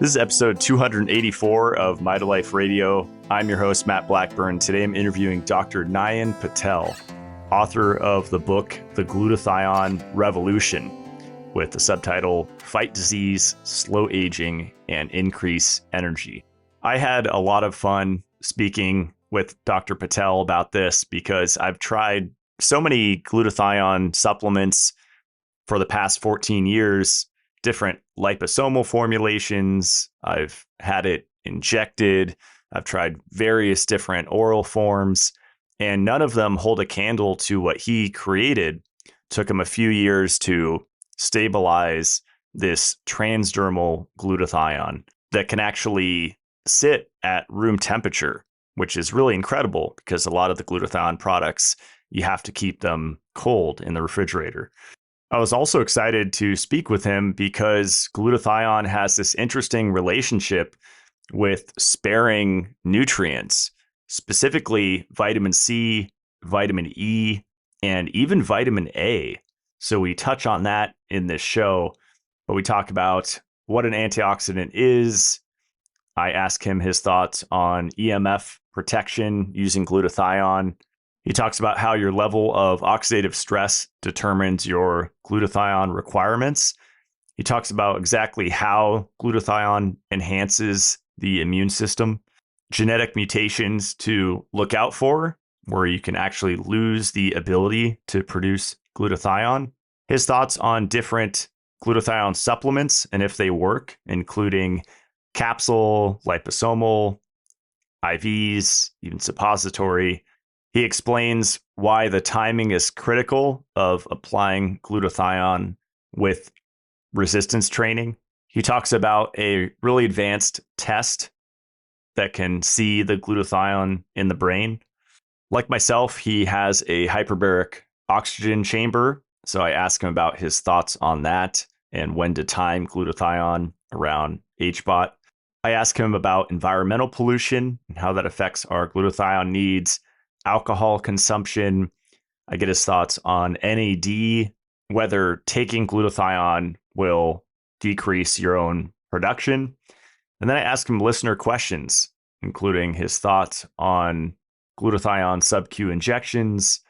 This is episode 284 of Mitolife Radio. I'm your host, Matt Blackburn. Today I'm interviewing Dr. Nayan Patel, author of the book, The Glutathione Revolution, with the subtitle, Fight Disease, Slow Aging, and Increase Energy. I had a lot of fun speaking with Dr. Patel about this because I've tried so many glutathione supplements for the past 14 years, different liposomal formulations. I've had it injected. I've tried various different oral forms, and none of them hold a candle to what he created. Took him a few years to stabilize this transdermal glutathione that can actually sit at room temperature, which is really incredible because a lot of the glutathione products, you have to keep them cold in the refrigerator. I was also excited to speak with him because glutathione has this interesting relationship with sparing nutrients, specifically vitamin C, vitamin E, and even vitamin A. So we touch on that in this show, but we talk about what an antioxidant is. I ask him his thoughts on EMF protection using glutathione. He talks about how your level of oxidative stress determines your glutathione requirements. He talks about exactly how glutathione enhances the immune system, genetic mutations to look out for, where you can actually lose the ability to produce glutathione. His thoughts on different glutathione supplements and if they work, including capsule, liposomal, IVs, even suppository. He explains why the timing is critical of applying glutathione with resistance training. He talks about a really advanced test that can see the glutathione in the brain. Like myself, he has a hyperbaric oxygen chamber. So I ask him about his thoughts on that and when to time glutathione around HBOT. I ask him about environmental pollution and how that affects our glutathione needs, alcohol consumption. I get his thoughts on NAD, whether taking glutathione will decrease your own production. And then I ask him listener questions, including his thoughts on glutathione sub-Q injections.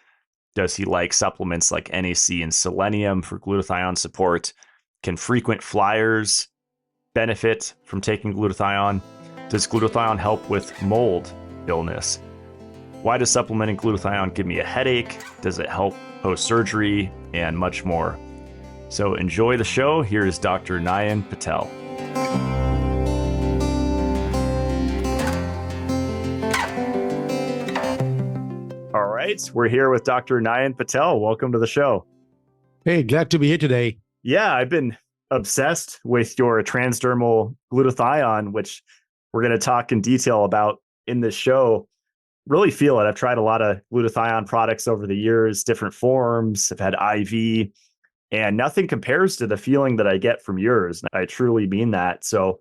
Does he like supplements like NAC and selenium for glutathione support? Can frequent flyers benefit from taking glutathione? Does glutathione help with mold illness? Why does supplementing glutathione give me a headache? Does it help post-surgery? And much more. So enjoy the show. Here is Dr. Nayan Patel. All right, we're here with Dr. Nayan Patel. Welcome to the show. Hey, glad to be here today. Yeah, I've been obsessed with your transdermal glutathione, which we're going to talk in detail about in this show. Really feel it. I've tried a lot of glutathione products over the years, different forms. I've had IV, and nothing compares to the feeling that I get from yours. I truly mean that. So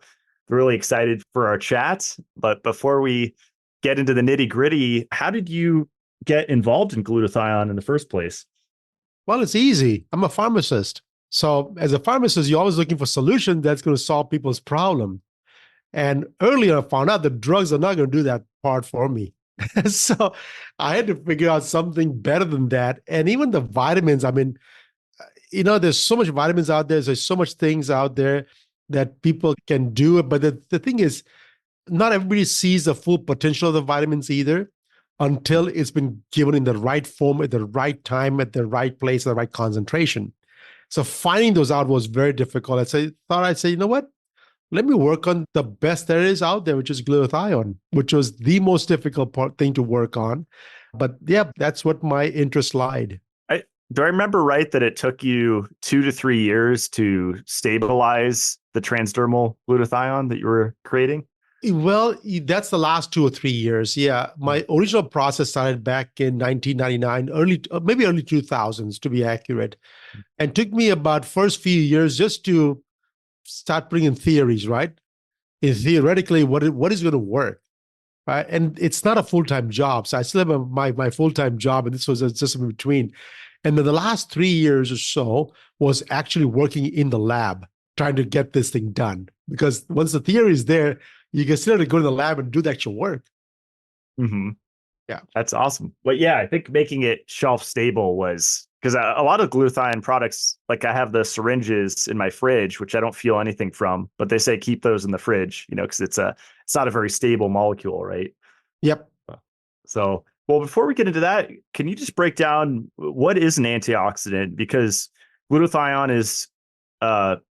really excited for our chat. But before we get into the nitty gritty, how did you get involved in glutathione in the first place? Well, it's easy. I'm a pharmacist. So as a pharmacist, you're always looking for solutions that's going to solve people's problem. And earlier I found out that drugs are not going to do that part for me. So I had to figure out something better than that. And even the vitamins, I mean, there's so much vitamins out there. There's so much things out there that people can do. But the thing is, not everybody sees the full potential of the vitamins either until it's been given in the right form, at the right time, at the right place, at the right concentration. So finding those out was very difficult. I'd say, you know what? Let me work on the best there is out there, which is glutathione, which was the most difficult thing to work on. But yeah, that's what my interest lied. Do I remember right that it took you 2 to 3 years to stabilize the transdermal glutathione that you were creating? Well, that's the last 2 or 3 years. Yeah. My original process started back in 1999, maybe early 2000s to be accurate. And took me about first few years just to start putting in theories, right? In theoretically, what is going to work, right? And it's not a full-time job. So I still have my full-time job, and this was just in between. And then the last 3 years or so was actually working in the lab. trying to get this thing done. Because once the theory is there, you can still go to the lab and do the actual work. Mm-hmm. Yeah. That's awesome. But yeah, I think making it shelf stable was because a lot of glutathione products, like I have the syringes in my fridge, which I don't feel anything from, but they say keep those in the fridge, because it's not a very stable molecule, right? Yep. So, well, before we get into that, can you just break down what is an antioxidant? Because glutathione is,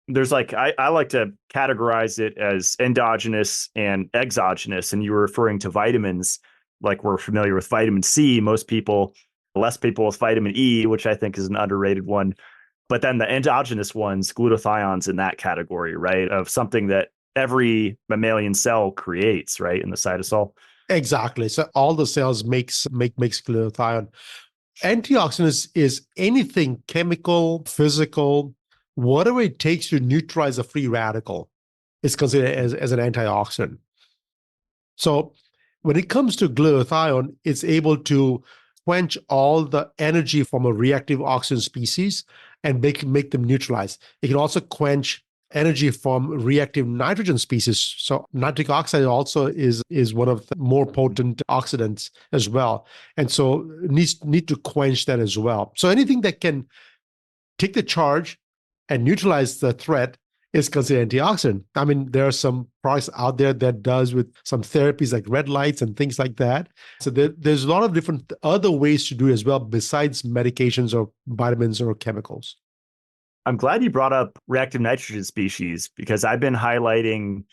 there's like, I like to categorize it as endogenous and exogenous. And you were referring to vitamins, like we're familiar with vitamin C, most people, less people with vitamin E, which I think is an underrated one. But then the endogenous ones, glutathione's in that category, right? Of something that every mammalian cell creates, right? In the cytosol. Exactly. So all the cells makes glutathione. Antioxidants is anything chemical, physical, whatever it takes to neutralize a free radical is considered as an antioxidant. So when it comes to glutathione, it's able to quench all the energy from a reactive oxygen species and make them neutralize. It can also quench energy from reactive nitrogen species. So nitric oxide also is one of the more potent oxidants as well. And so need to quench that as well. So anything that can take the charge and neutralize the threat is considered antioxidant. I mean, there are some products out there that does with some therapies like red lights and things like that. So there's a lot of different other ways to do it as well, besides medications or vitamins or chemicals. I'm glad you brought up reactive nitrogen species because I've been highlighting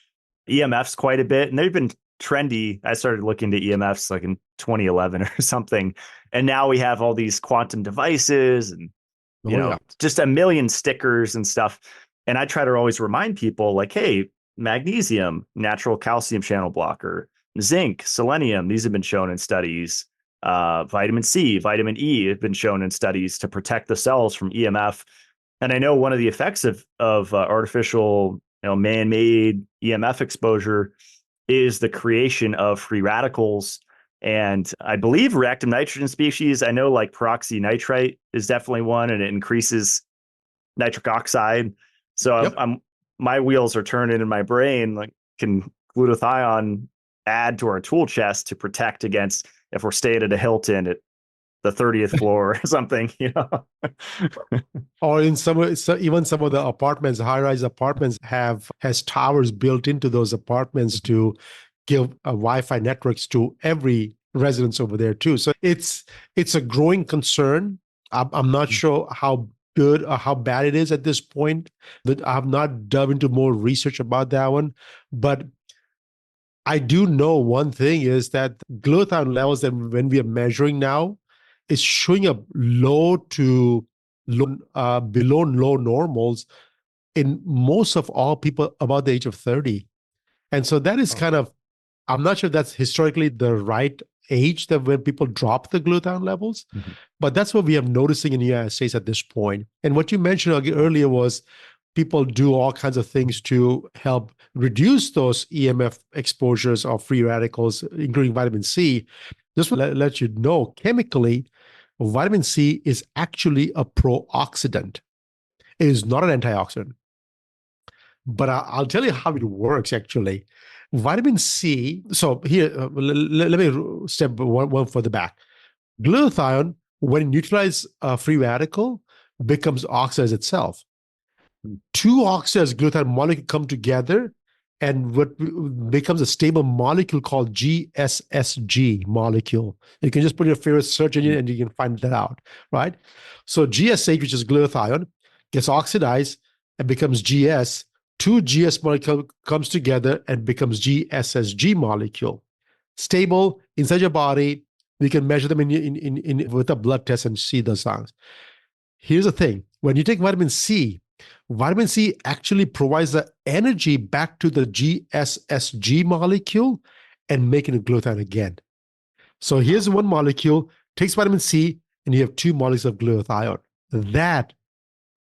EMFs quite a bit and they've been trendy. I started looking into EMFs like in 2011 or something. And now we have all these quantum devices and, just a million stickers and stuff. And I try to always remind people like, hey, magnesium, natural calcium channel blocker, zinc, selenium, these have been shown in studies. Vitamin C, vitamin E have been shown in studies to protect the cells from EMF. And I know one of the effects of artificial, man-made EMF exposure is the creation of free radicals. And I believe reactive nitrogen species, I know like peroxynitrite is definitely one, and it increases nitric oxide. So my wheels are turning in my brain. Like, can glutathione add to our tool chest to protect against if we're staying at a Hilton at the 30th floor or something, Or in even some of the apartments, high-rise apartments has towers built into those apartments to give Wi-Fi networks to every residence over there too. So it's a growing concern. I'm not sure how good or how bad it is at this point. That I have not dove into more research about that one, but I do know one thing is that glutathione levels that when we are measuring now is showing up low to below low normals in most of all people about the age of 30. And so that is kind of, I'm not sure if that's historically the right age that when people drop the glutathione levels, but that's what we are noticing in the United States at this point. And what you mentioned earlier was people do all kinds of things to help reduce those EMF exposures of free radicals, including vitamin C. Just to let you know, chemically, vitamin C is actually a pro-oxidant. It is not an antioxidant. But I'll tell you how it works, actually. Vitamin C, so here, let me step one further back. Glutathione, when it neutralizes a free radical, becomes oxidized itself. Two oxidized glutathione molecules come together and what becomes a stable molecule called GSSG molecule. You can just put your favorite search engine and you can find that out, right? So GSH, which is glutathione, gets oxidized and becomes GS. Two GS molecule comes together and becomes GSSG molecule. Stable inside your body. We can measure them with a blood test and see those things. Here's the thing. When you take vitamin C actually provides the energy back to the GSSG molecule and making it glutathione again. So here's one molecule, takes vitamin C, and you have two molecules of glutathione.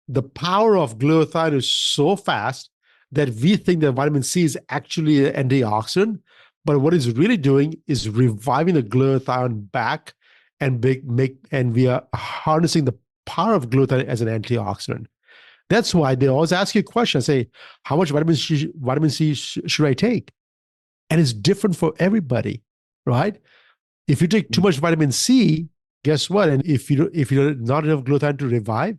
The power of glutathione is so fast that we think that vitamin C is actually an antioxidant, but what it's really doing is reviving the glutathione back and we are harnessing the power of glutathione as an antioxidant. That's why they always ask you a question, say, how much vitamin C should I take? And it's different for everybody, right? If you take too much vitamin C, guess what? And if you're not enough glutathione to revive,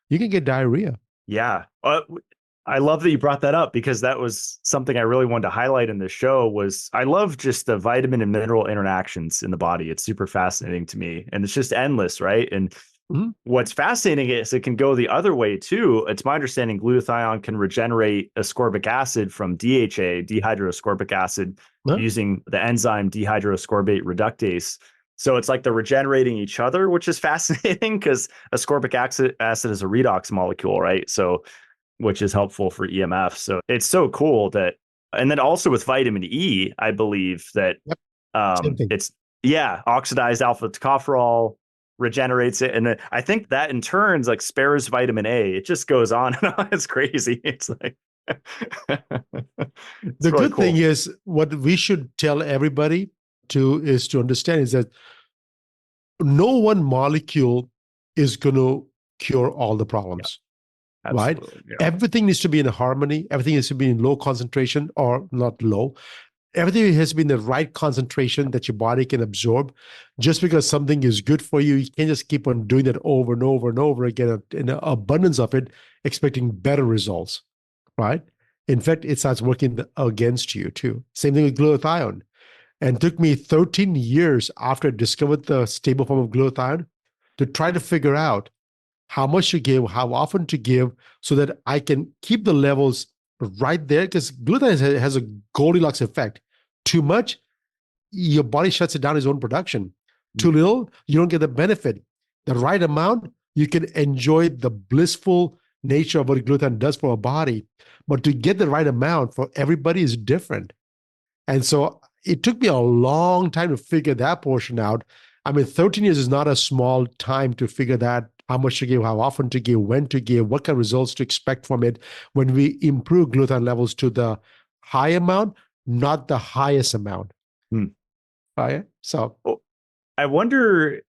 you can get diarrhea. Yeah. I love that you brought that up, because that was something I really wanted to highlight in this show. Was I love just the vitamin and mineral interactions in the body. It's super fascinating to me, and it's just endless, right? And what's fascinating is it can go the other way too. It's my understanding glutathione can regenerate ascorbic acid from DHA, dehydroascorbic acid, using the enzyme dehydroascorbate reductase. So it's like they're regenerating each other, which is fascinating because ascorbic acid is a redox molecule, right? So, which is helpful for EMF. So it's so cool that, and then also with vitamin E, I believe that it's, oxidized alpha tocopherol regenerates it. And then I think that in turn like spares vitamin A. It just goes on and on. It's crazy. It's like, the good thing is, what we should tell everybody is to understand is that no one molecule is going to cure all the problems. Right? Yeah. Everything needs to be in harmony. Everything needs to be in low concentration, or not low. Everything has to be in the right concentration that your body can absorb. Just because something is good for you, you can't just keep on doing that over and over and over again in an abundance of it, expecting better results, right? In fact, it starts working against you too. Same thing with glutathione. And it took me 13 years after I discovered the stable form of glutathione to try to figure out how much to give, how often to give, so that I can keep the levels right there, because glutathione has a Goldilocks effect. Too much, your body shuts it down its own production. Too little, you don't get the benefit. The right amount, you can enjoy the blissful nature of what glutathione does for a body. But to get the right amount for everybody is different. And so it took me a long time to figure that portion out. I mean, 13 years is not a small time to figure that, how much to give, how often to give, when to give, what kind of results to expect from it when we improve glutathione levels to the high amount, not the highest amount. Right? So I wonder,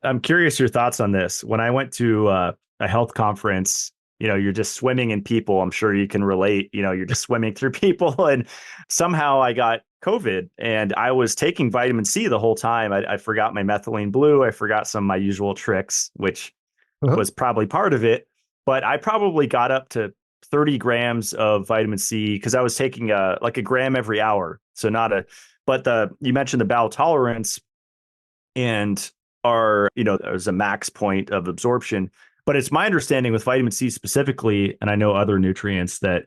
I'm curious your thoughts on this. When I went to a health conference, you're just swimming in people. I'm sure you can relate. You're just swimming through people, and somehow I got COVID, and I was taking vitamin C the whole time. I forgot my methylene blue. I forgot some of my usual tricks, which was probably part of it. But I probably got up to 30 grams of vitamin C because I was taking a gram every hour. So you mentioned the bowel tolerance, and there's a max point of absorption. But it's my understanding with vitamin C specifically, and I know other nutrients, that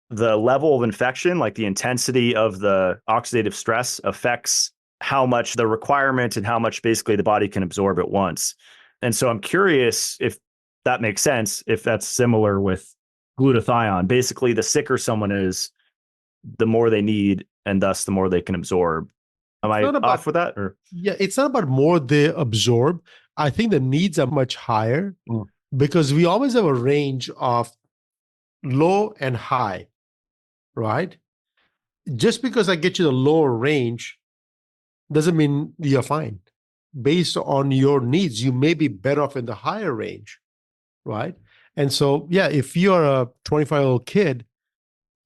the level of infection, like the intensity of the oxidative stress, affects how much the requirement and how much basically the body can absorb at once. And so I'm curious if that makes sense, if that's similar with glutathione. Basically, the sicker someone is, the more they need, and thus the more they can absorb. Am I off with that? Or yeah, it's not about more they absorb. I think the needs are much higher because we always have a range of low and high, right? Just because I get you the lower range doesn't mean you're fine. Based on your needs, you may be better off in the higher range, right? And so, yeah, if you're a 25-year-old kid,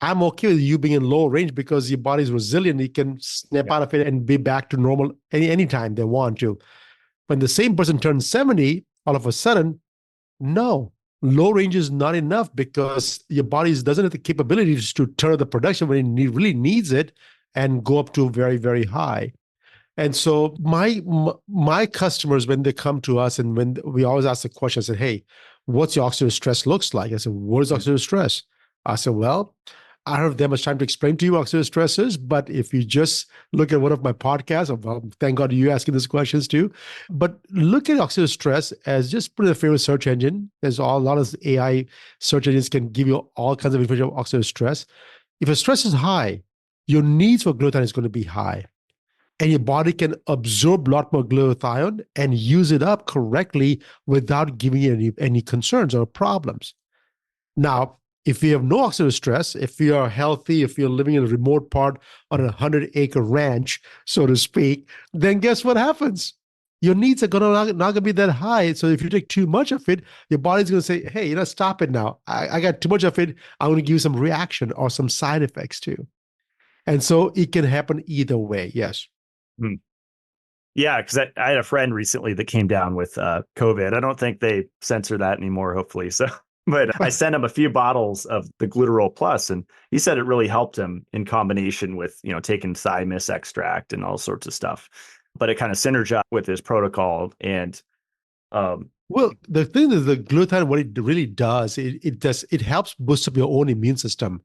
I'm okay with you being in low range because your body's resilient. You can snap out of it and be back to normal anytime they want to. When the same person turns 70, all of a sudden, no, low range is not enough because your body doesn't have the capabilities to turn the production when it really needs it and go up to very, very high. And so my customers, when they come to us and when we always ask the question, I said, hey, what's your oxidative stress looks like? I said, what is oxidative stress? I said, well, I don't have that much time to explain to you what oxidative stress is, but if you just look at one of my podcasts, well, thank God you asking these questions too, but look at oxidative stress as just put in a favorite search engine. There's a lot of AI search engines can give you all kinds of information about oxidative stress. If your stress is high, your needs for glutathione is going to be high. And your body can absorb a lot more glutathione and use it up correctly without giving you any concerns or problems. Now, if you have no oxidative stress, if you are healthy, if you're living in a remote part on a 100-acre ranch, so to speak, then guess what happens? your needs are not gonna be that high. So if you take too much of it, your body's gonna say, hey, stop it now. I got too much of it. I'm gonna give you some reaction or some side effects too. And so it can happen either way. Yes. Hmm. Yeah, because I had a friend recently that came down with COVID. I don't think they censor that anymore, hopefully. So, but I sent him a few bottles of the Glutaryl Plus, and he said it really helped him in combination with, taking thymus extract and all sorts of stuff. But it kind of synergized with his protocol. And Well, the thing is the glutathione, what it really does, it helps boost up your own immune system.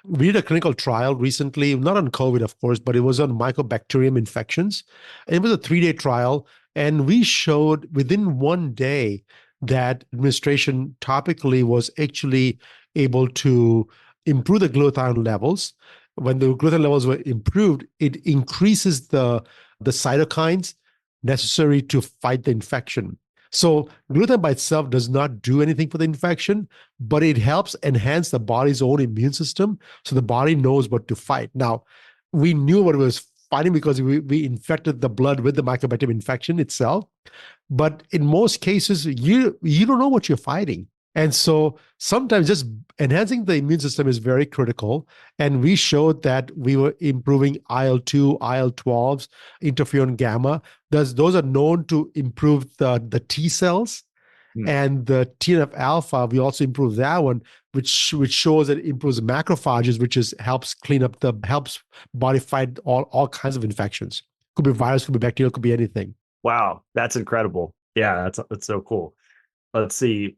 We did a clinical trial recently, not on COVID, of course, but it was on mycobacterium infections. It was a 3-day trial, and we showed within 1 day that administration topically was actually able to improve the glutathione levels. When the glutathione levels were improved, it increases the cytokines necessary to fight the infection. So glutathione by itself does not do anything for the infection, but it helps enhance the body's own immune system so the body knows what to fight. Now, we knew what it was fighting because we infected the blood with the mycobacterium infection itself. But in most cases, you don't know what you're fighting. And so sometimes just enhancing the immune system is very critical. And we showed that we were improving IL-2, IL-12s, interferon gamma. Those are known to improve the T cells. And the TNF alpha, we also improve that one, which shows that it improves macrophages, which helps helps body fight all kinds of infections. Could be virus, could be bacterial, could be anything. Wow, that's incredible. Yeah, that's so cool. Let's see.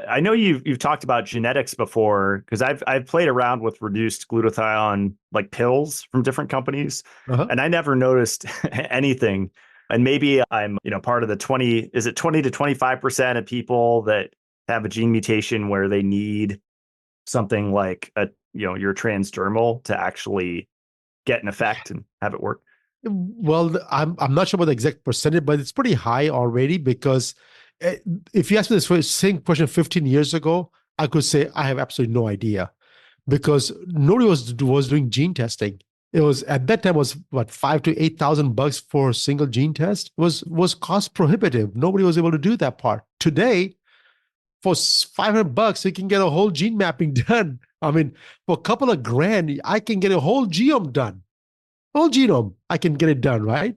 I know you've talked about genetics before, because I've played around with reduced glutathione like pills from different companies, and I never noticed anything. And maybe I'm part of the 20 to 25% of people that have a gene mutation where they need something like your transdermal to actually get an effect and have it work. Well, I'm not sure about the exact percentage, but it's pretty high already, because if you asked me this same question 15 years ago, I could say I have absolutely no idea, because nobody was doing gene testing. It was at that time was what, $5,000 to $8,000 for a single gene test. Was cost prohibitive. Nobody was able to do that part. Today, for $500, you can get a whole gene mapping done. I mean, for a couple of grand, I can get a whole genome done. Whole genome, I can get it done, right?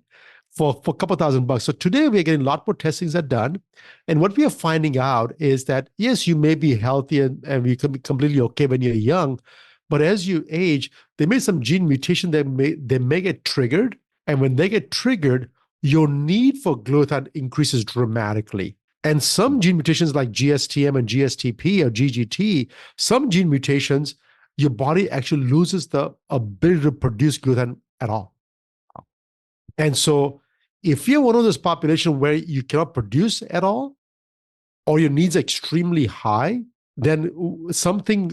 For a couple $1,000. So today we're getting a lot more testings are done. And what we are finding out is that, yes, you may be healthy and you can be completely okay when you're young, but as you age, they may some gene mutation that they may get triggered. And when they get triggered, your need for glutathione increases dramatically. And some gene mutations like GSTM and GSTP or GGT, some gene mutations, your body actually loses the ability to produce glutathione at all. And so if you're one of those populations where you cannot produce at all, or your needs are extremely high, then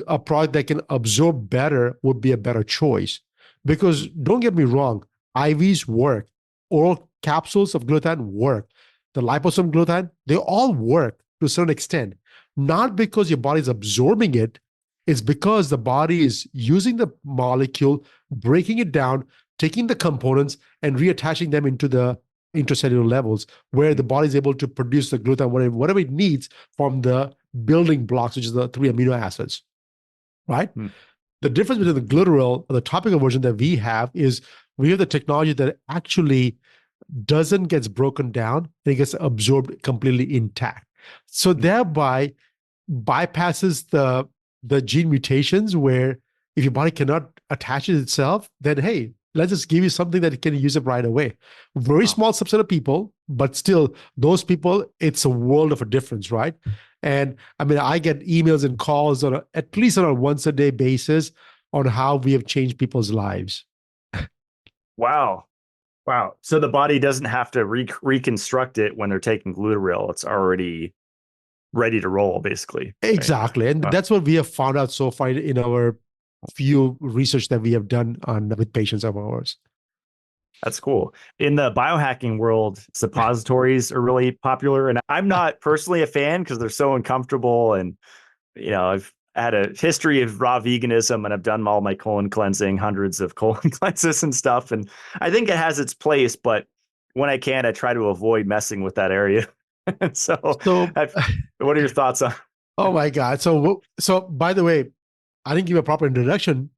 a product that can absorb better would be a better choice. Because don't get me wrong, IVs work. Oral capsules of glutathione work. The liposomal glutathione, they all work to a certain extent. Not because your body's absorbing it, it's because the body is using the molecule, breaking it down, taking the components and reattaching them into the intracellular levels, where the body is able to produce the glutathione, whatever it needs from the building blocks, which is the 3 amino acids, right? The difference between the Glutaryl, the topical version that we have, is we have the technology that actually doesn't get broken down and it gets absorbed completely intact. So thereby bypasses the gene mutations, where if your body cannot attach it itself, then hey, let's just give you something that can use it right away. Very small subset of people, but still, those people, it's a world of a difference, right? And I mean, I get emails and calls at least on a once a day basis on how we have changed people's lives. Wow. So the body doesn't have to reconstruct it when they're taking Glutaryl. It's already ready to roll, basically. Exactly. And that's what we have found out so far in our few research that we have done with patients of ours. That's cool. In the biohacking world, suppositories are really popular. And I'm not personally a fan because they're so uncomfortable. And, I've had a history of raw veganism and I've done all my colon cleansing, hundreds of colon cleanses and stuff. And I think it has its place, but when I can, I try to avoid messing with that area. So, So, what are your thoughts on? oh my God. So by the way, I didn't give a proper introduction.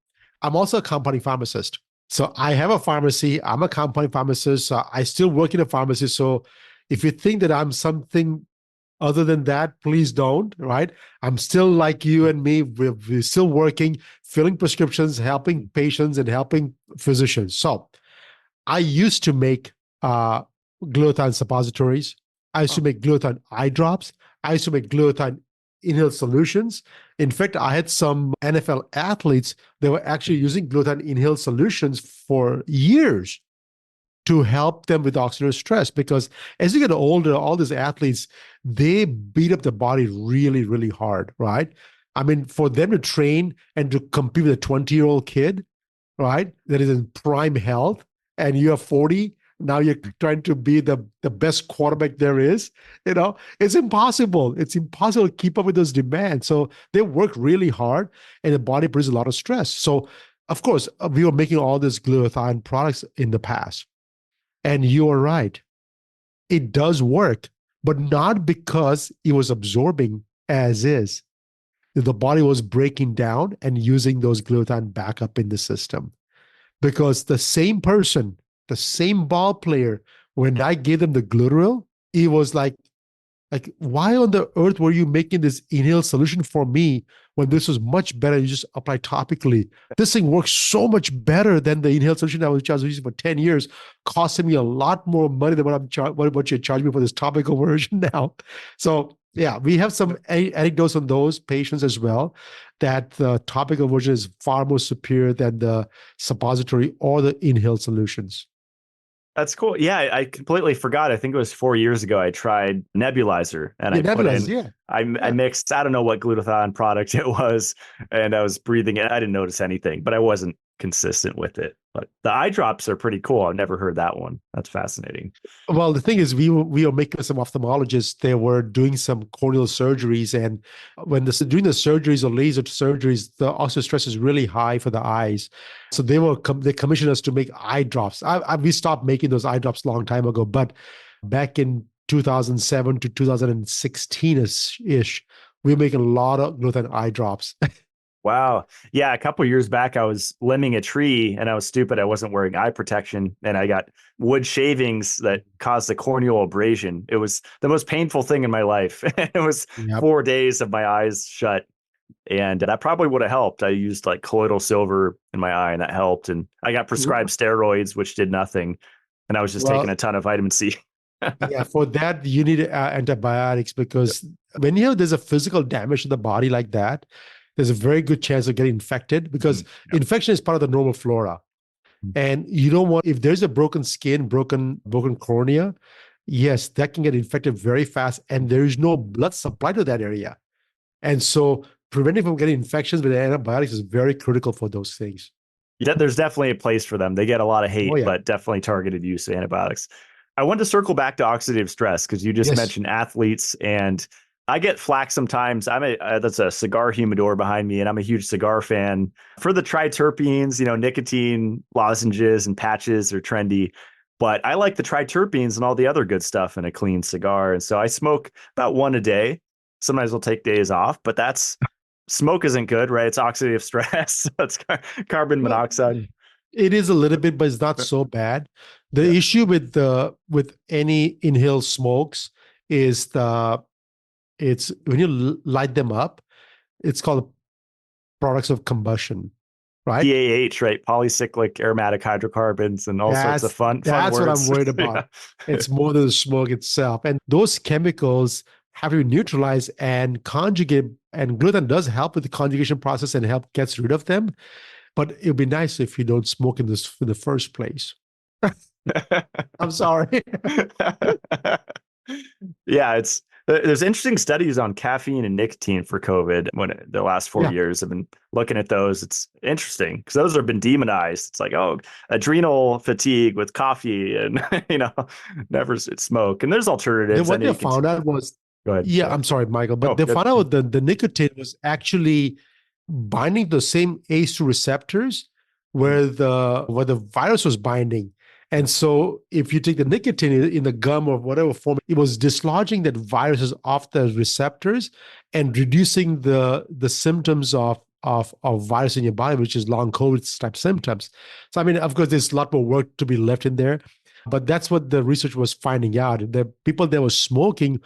I'm also a compounding pharmacist. So I have a pharmacy. I'm a compounding pharmacist. I still work in a pharmacy. So if you think that I'm something other than that, please don't, right? I'm still like you and me. We're still working, filling prescriptions, helping patients, and helping physicians. So I used to make glutathione suppositories. I used to make glutathione eye drops. I used to make glutathione inhaled solutions. In fact, I had some NFL athletes that were actually using glutathione inhaled solutions for years to help them with oxidative stress. Because as you get older, all these athletes, they beat up the body really, really hard, right? I mean, for them to train and to compete with a 20-year-old kid, right, that is in prime health, and you're 40, now you're trying to be the best quarterback there is, it's impossible. It's impossible to keep up with those demands. So they work really hard, and the body produces a lot of stress. So, of course, we were making all these glutathione products in the past. And you are right. It does work, but not because it was absorbing as is. The body was breaking down and using those glutathione back up in the system. Because the same person, the same ball player, when I gave them the Glutaryl, it was like, why on the earth were you making this inhaled solution for me when this was much better? You just apply topically. This thing works so much better than the inhaled solution I was using for 10 years, costing me a lot more money than what you're charging me for this topical version now. So yeah, we have some anecdotes on those patients as well, that the topical version is far more superior than the suppository or the inhaled solutions. That's cool. Yeah, I completely forgot. I think it was 4 years ago. I tried nebulizer, and Yeah, I put in, yeah. I mixed, I don't know what glutathione product it was, and I was breathing it. I didn't notice anything, but I wasn't consistent with it. But the eye drops are pretty cool. I've never heard that one. That's fascinating. Well, the thing is, we were making some ophthalmologists. They were doing some corneal surgeries, and when doing the surgeries or laser surgeries, the oxidative stress is really high for the eyes. So they commissioned us to make eye drops. We stopped making those eye drops a long time ago, but back in 2007 to 2016 ish, we were making a lot of glutathione eye drops. Wow. Yeah. A couple of years back, I was limbing a tree and I was stupid. I wasn't wearing eye protection and I got wood shavings that caused a corneal abrasion. It was the most painful thing in my life. It was Yep. 4 days of my eyes shut. And that probably would have helped. I used like colloidal silver in my eye and that helped. And I got prescribed steroids, which did nothing. And I was just taking a ton of vitamin C. Yeah, for that, you need antibiotics, because when there's a physical damage to the body like that, there's a very good chance of getting infected, because infection is part of the normal flora. And you don't want, if there's a broken skin, broken cornea, yes, that can get infected very fast, and there is no blood supply to that area. And so preventing from getting infections with antibiotics is very critical for those things. Yeah, there's definitely a place for them. They get a lot of hate, Oh, yeah. but definitely targeted use of antibiotics. I want to circle back to oxidative stress because you just mentioned athletes, and I get flack sometimes. That's a cigar humidor behind me, and I'm a huge cigar fan. For the triterpenes, nicotine lozenges and patches are trendy, but I like the triterpenes and all the other good stuff in a clean cigar. And so I smoke about one a day. Sometimes I'll take days off, but smoke isn't good, right? It's oxidative stress. It's carbon monoxide. It is a little bit, but it's not so bad. The issue with any inhaled smokes is it's when you light them up, it's called products of combustion, right? PAH, right? Polycyclic aromatic hydrocarbons and all sorts of fun That's words. what I'm worried about. It's more than the smoke itself. And those chemicals have to be neutralized and conjugate, and glutathione does help with the conjugation process and help gets rid of them. But it would be nice if you don't smoke in the first place. I'm sorry. Yeah, there's interesting studies on caffeine and nicotine for COVID. When the last 4 years I've been looking at those, it's interesting because those have been demonized. It's like, oh, adrenal fatigue with coffee and never smoke. And there's alternatives. What they found out was, go ahead. Yeah, I'm sorry, Michael, but they found out the nicotine was actually binding the same ACE2 receptors where the virus was binding. And so if you take the nicotine in the gum or whatever form, it was dislodging that viruses off the receptors and reducing the symptoms of virus in your body, which is long COVID type symptoms. So, I mean, of course, there's a lot more work to be left in there, but that's what the research was finding out. The people that were smoking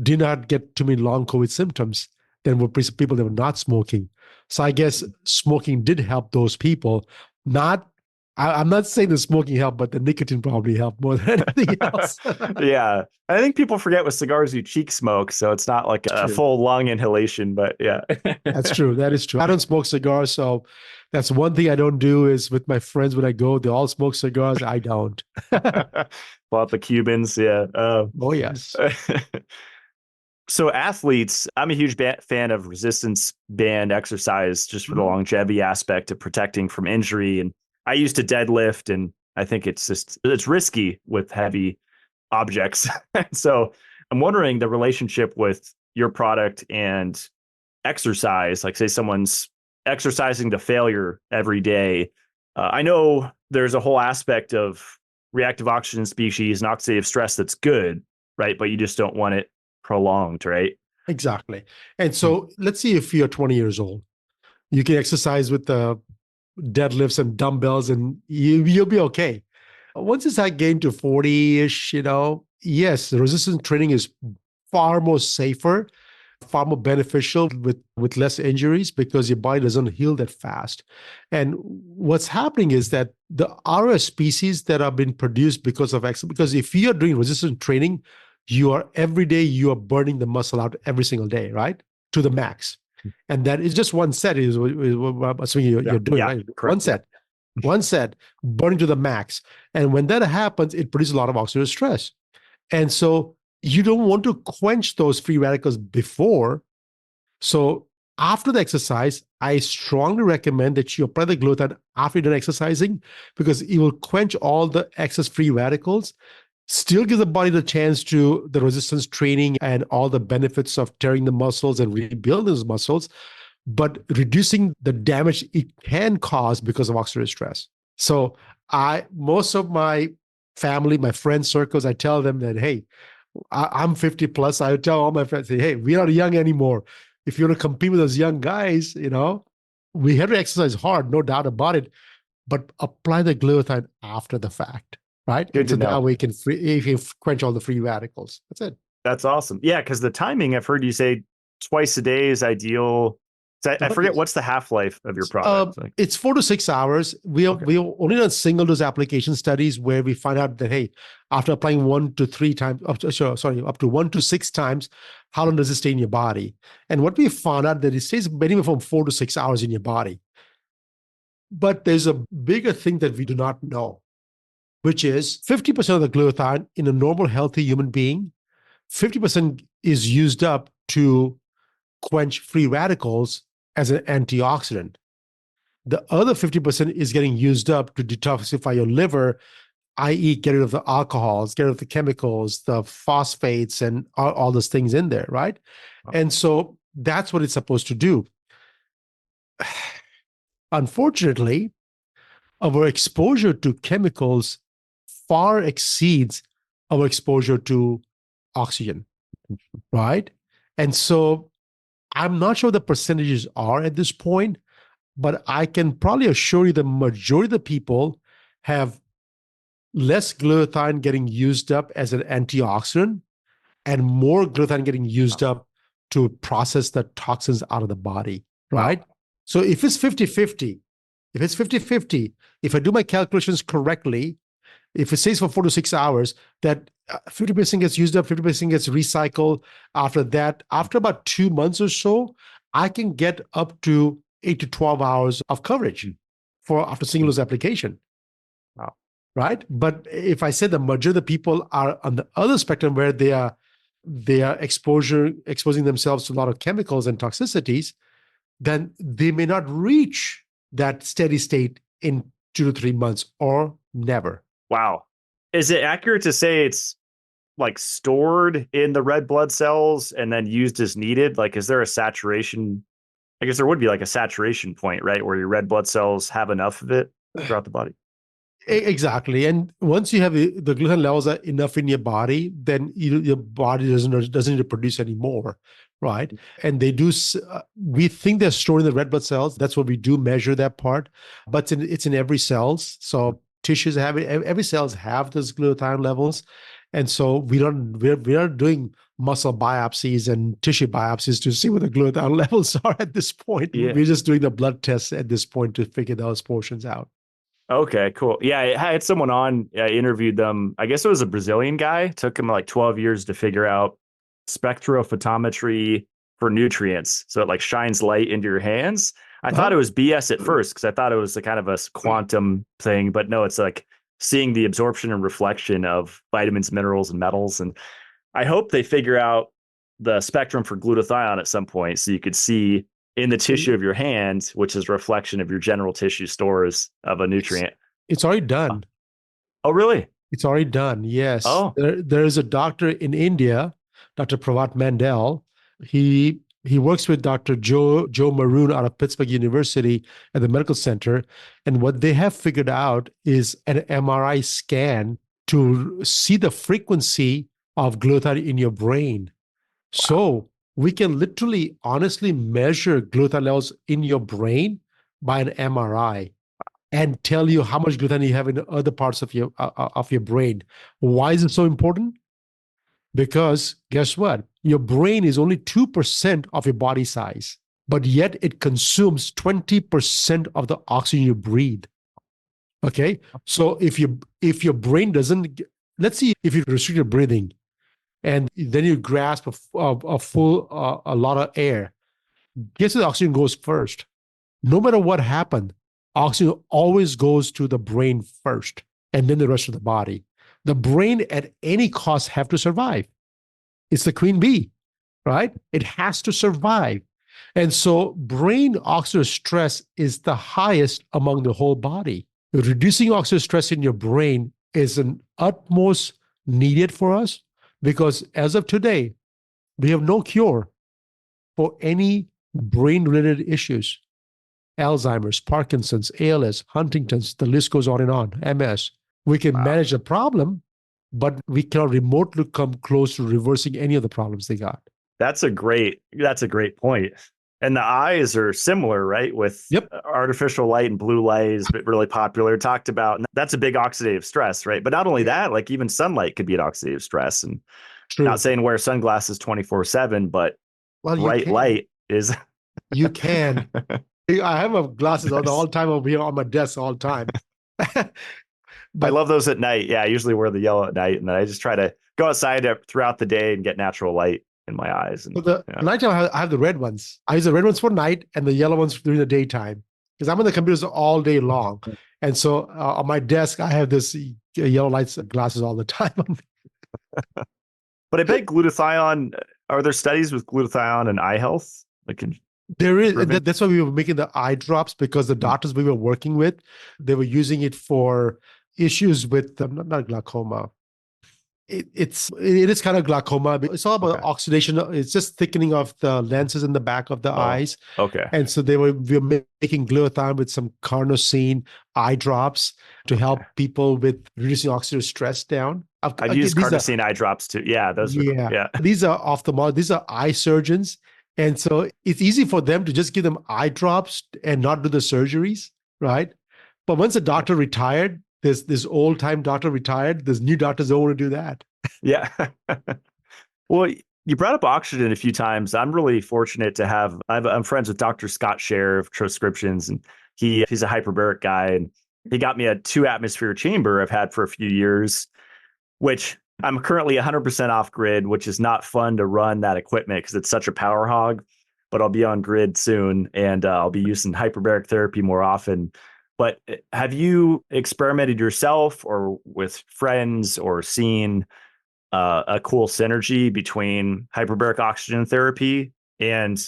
did not get too many long COVID symptoms than were people that were not smoking. So I guess smoking did help those people. I'm not saying the smoking helped, but the nicotine probably helped more than anything else. Yeah. I think people forget with cigars you cheek smoke, so it's not like a full lung inhalation, but yeah. That's true. That is true. I don't smoke cigars, so that's one thing I don't do is with my friends when I go, they all smoke cigars. I don't. Well, the Cubans, yeah. Oh, yes. So athletes, I'm a huge fan of resistance band exercise just for the longevity aspect of protecting from injury. And I used to deadlift, and I think it's risky with heavy objects. So I'm wondering the relationship with your product and exercise, like say someone's exercising to failure every day. I know there's a whole aspect of reactive oxygen species and oxidative stress that's good, right? But you just don't want it prolonged, right? Exactly. And so let's see if you're 20 years old. You can exercise with the deadlifts and dumbbells and you'll be okay. Once you start getting to 40-ish, yes, the resistance training is far more safer, far more beneficial with less injuries because your body doesn't heal that fast. And what's happening is that the RS species that are being produced because of exercise, because if you're doing resistance training, every day you are burning the muscle out every single day, right? To the max. And that is just one set is what I'm assuming you're doing, right? Correct. One set, burning to the max. And when that happens, it produces a lot of oxidative stress. And so you don't want to quench those free radicals before. So after the exercise, I strongly recommend that you apply the glutathione after you're done exercising because it will quench all the excess free radicals, still gives the body the chance to the resistance training and all the benefits of tearing the muscles and rebuilding those muscles, but reducing the damage it can cause because of oxidative stress. So most of my family, my friend circles, I tell them that, hey, I'm 50 plus. I tell all my friends, say, hey, we're not young anymore. If you want to compete with those young guys, we have to exercise hard, no doubt about it, but apply the glutathione after the fact, right? Good to know. That way you can quench all the free radicals. That's it. That's awesome. Yeah, because the timing, I've heard you say twice a day is ideal. I forget what's the half-life of your product. It's 4 to 6 hours. We only done single dose application studies where we find out that, hey, after applying 1 to 3 times, up to 1 to 6 times, how long does it stay in your body? And what we found out that it stays anywhere from 4 to 6 hours in your body. But there's a bigger thing that we do not know, which is 50% of the glutathione in a normal, healthy human being, 50% is used up to quench free radicals as an antioxidant. The other 50% is getting used up to detoxify your liver, i.e., get rid of the alcohols, get rid of the chemicals, the phosphates, and all those things in there, right? Wow. And so that's what it's supposed to do. Unfortunately, our exposure to chemicals far exceeds our exposure to oxygen, right? And so I'm not sure the percentages are at this point, but I can probably assure you the majority of the people have less glutathione getting used up as an antioxidant and more glutathione getting used up to process the toxins out of the body, right? Wow. So if it's 50-50, if I do my calculations correctly, if it stays for 4 to 6 hours, that 50% gets used up, 50% gets recycled. After that, after about 2 months or so, I can get up to 8 to 12 hours of coverage after single dose application. Wow. Right? But if I say the majority of the people are on the other spectrum where they are exposing themselves to a lot of chemicals and toxicities, then they may not reach that steady state in 2 to 3 months or never. Wow. Is it accurate to say it's like stored in the red blood cells and then used as needed? Like, is there a saturation? I guess there would be like a saturation point, right? Where your red blood cells have enough of it throughout the body. Exactly. And once you have the glutathione levels are enough in your body, then your body doesn't need to produce any more, right? And we think they're stored in the red blood cells. That's what we do measure that part, but it's in every cells. So tissues have it. Every cells have those glutathione levels, and so we're doing muscle biopsies and tissue biopsies to see what the glutathione levels are at this point. Yeah. We're just doing the blood tests at this point to figure those portions out. Okay, cool. Yeah, I had someone on, I interviewed them. I guess it was a Brazilian guy. Took him like 12 years to figure out spectrophotometry for nutrients. So it like shines light into your hands. I thought it was BS at first because I thought it was a kind of a quantum thing, but no, it's like seeing the absorption and reflection of vitamins, minerals, and metals. And I hope they figure out the spectrum for glutathione at some point so you could see in the tissue of your hand, which is a reflection of your general tissue stores of a nutrient. It's already done. Oh, really? It's already done. Yes. Oh, there is a doctor in India, Dr. Pravat Mandel. He works with Dr. Joe Maroon out of Pittsburgh University at the medical center. And what they have figured out is an MRI scan to see the frequency of glutathione in your brain. So we can literally honestly measure glutathione levels in your brain by an MRI and tell you how much glutathione you have in other parts of your brain. Why is it so important? Because guess what? Your brain is only 2% of your body size, but yet it consumes 20% of the oxygen you breathe. Okay? So if your brain doesn't, let's see if you restrict your breathing, and then you grasp a lot of air. Guess the oxygen goes first. No matter what happened, oxygen always goes to the brain first, and then the rest of the body. The brain, at any cost, have to survive. It's the queen bee, right? It has to survive. And so brain oxidative stress is the highest among the whole body. Reducing oxidative stress in your brain is an utmost needed for us, because as of today, we have no cure for any brain-related issues. Alzheimer's, Parkinson's, ALS, Huntington's, the list goes on and on, MS. We can manage the problem, but we cannot remotely come close to reversing any of the problems they got. That's a great point. And the eyes are similar, right? With artificial light and blue light is really popular. Talked about, and that's a big oxidative stress, right? But not only that, like even sunlight could be an oxidative stress. And not saying wear sunglasses 24/7, but bright light is. You can. I have my glasses on all the time over here on my desk all the time. But I love those at night. Yeah, I usually wear the yellow at night, and then I just try to go outside throughout the day and get natural light in my eyes. And nighttime, I have the red ones. I use the red ones for night and the yellow ones during the daytime, because I'm on the computers all day long. And so on my desk, I have this yellow lights glasses all the time. But I bet glutathione, are there studies with glutathione and eye health? There is. That's why we were making the eye drops, because the doctors we were working with, they were using it for issues with not glaucoma. It is kind of glaucoma. It's all about oxidation. It's just thickening of the lenses in the back of the eyes. Okay. And so we were making glutathione with some carnosine eye drops to help people with reducing oxidative stress down. I've used carnosine eye drops too. Yeah, those. Yeah. These are ophthalmologists. These are eye surgeons. And so it's easy for them to just give them eye drops and not do the surgeries, right? But once a doctor retired, this old time doctor retired, there's new doctors don't want to do that. Yeah. Well, you brought up Oxidative a few times. I'm really fortunate to have, I'm friends with Dr. Scott Scher of Transcriptions, and he's a hyperbaric guy, and he got me a 2-atmosphere chamber I've had for a few years, which I'm currently 100% off grid, which is not fun to run that equipment because it's such a power hog, but I'll be on grid soon, and I'll be using hyperbaric therapy more often. But have you experimented yourself or with friends or seen a cool synergy between hyperbaric oxygen therapy and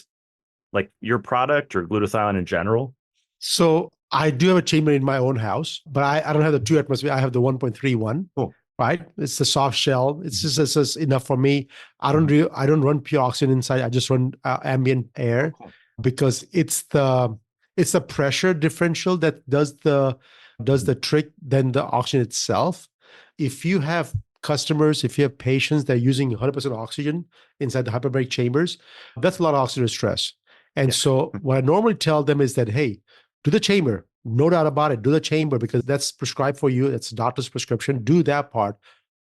like your product or glutathione in general? So I do have a chamber in my own house, but I don't have the 2-atmosphere. I have the 1.31. Cool. Right? It's the soft shell. It's just enough for me. I don't run pure oxygen inside. I just run ambient air, because it's the pressure differential that does the does the trick than the oxygen itself. If you have customers, if you have patients that are using 100% oxygen inside the hyperbaric chambers, that's a lot of oxidative stress. And so what I normally tell them is that, hey, do the chamber. No doubt about it. Do the chamber because that's prescribed for you. That's doctor's prescription. Do that part.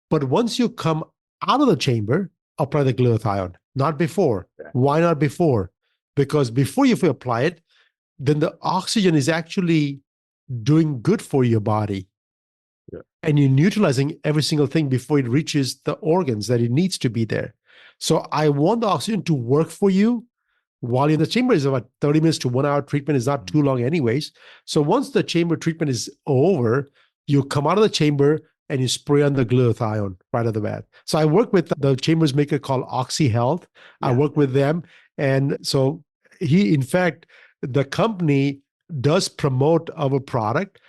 But once you come out of the chamber, apply the glutathione, not before. Yeah. Why not before? Because before you apply it, then the oxygen is actually doing good for your body. Yeah. And you're neutralizing every single thing before it reaches the organs that it needs to be there. So I want the oxygen to work for you while in the chamber. Is about 30 minutes to 1 hour treatment, is not too long anyways. So once the chamber treatment is over, you come out of the chamber and you spray on the glutathione right at the bat. So I work with the chambers maker called Oxy Health. Yeah. I work with them. And so in fact, the company does promote our product.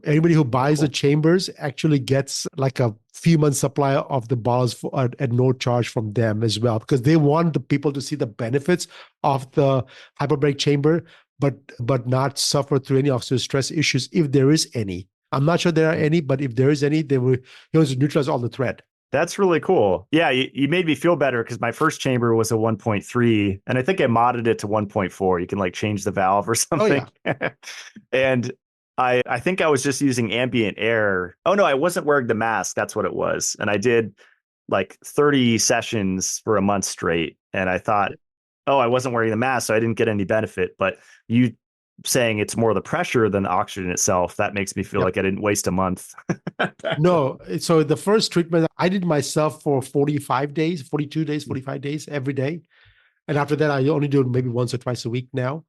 Anybody who buys the chambers actually gets like a few months supply of the bottles at no charge from them as well, because they want the people to see the benefits of the hyperbaric chamber, but not suffer through any oxidative stress issues if there is any. I'm not sure there are any, but if there is any, they will neutralize all the threat. That's really cool. Yeah, you made me feel better because my first chamber was a 1.3, and I think I modded it to 1.4. You can like change the valve or something. Oh, yeah. And I think I was just using ambient air. Oh no, I wasn't wearing the mask. That's what it was. And I did like 30 sessions for a month straight. And I thought, oh, I wasn't wearing the mask, so I didn't get any benefit. But you saying it's more the pressure than the oxygen itself, that makes me feel like I didn't waste a month. No. So the first treatment I did myself for 45 days, 42 days, 45 days every day. And after that, I only do it maybe once or twice a week now.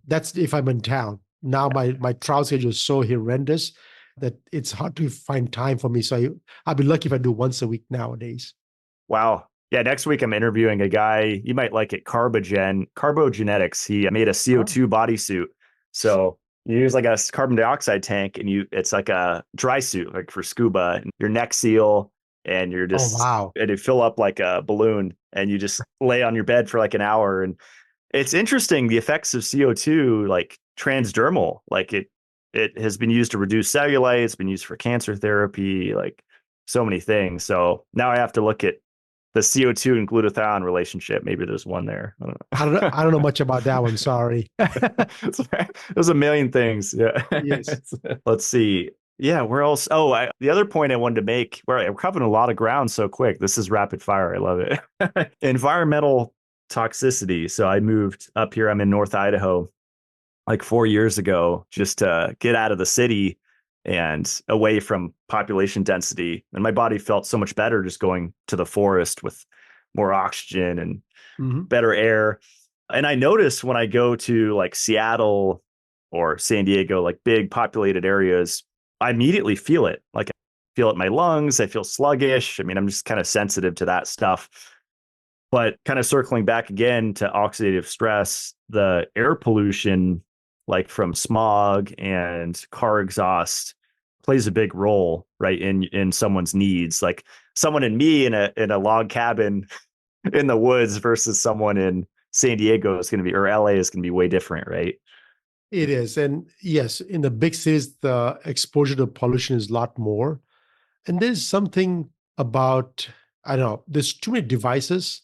That's if I'm in town. Now my travel schedule is so horrendous that it's hard to find time for me. So I'll be lucky if I do once a week nowadays. Wow. Yeah, next week I'm interviewing a guy, you might like it, Carbogenetics. He made a CO2 bodysuit. So you use like a carbon dioxide tank and it's like a dry suit, like for scuba, and your neck seal, and you're just, and you fill up like a balloon and you just lay on your bed for like an hour. And it's interesting, the effects of CO2, like transdermal, like it has been used to reduce cellulite. It's been used for cancer therapy, like so many things. So now I have to look at the CO2 and glutathione relationship. Maybe there's one there. I don't know much about that one. Sorry. There's a million things. Yeah. Yes. Let's see. Yeah. Where else? Oh, the other point I wanted to make, we're covering a lot of ground so quick. This is rapid fire. I love it. Environmental toxicity. So I moved up here. I'm in North Idaho like 4 years ago, just to get out of the city and away from population density. And my body felt so much better just going to the forest with more oxygen and better air. And I noticed when I go to like Seattle or San Diego, like big populated areas, I immediately feel it. Like I feel it in my lungs. I feel sluggish. I mean, I'm just kind of sensitive to that stuff. But kind of circling back again to oxidative stress, the air pollution, like from smog and car exhaust, plays a big role, right, in someone's needs. Like someone in me in a log cabin in the woods versus someone in San Diego is going to be, or LA is going to be way different, right? It is. And yes, in the big cities, the exposure to pollution is a lot more. And there's something about, I don't know, there's too many devices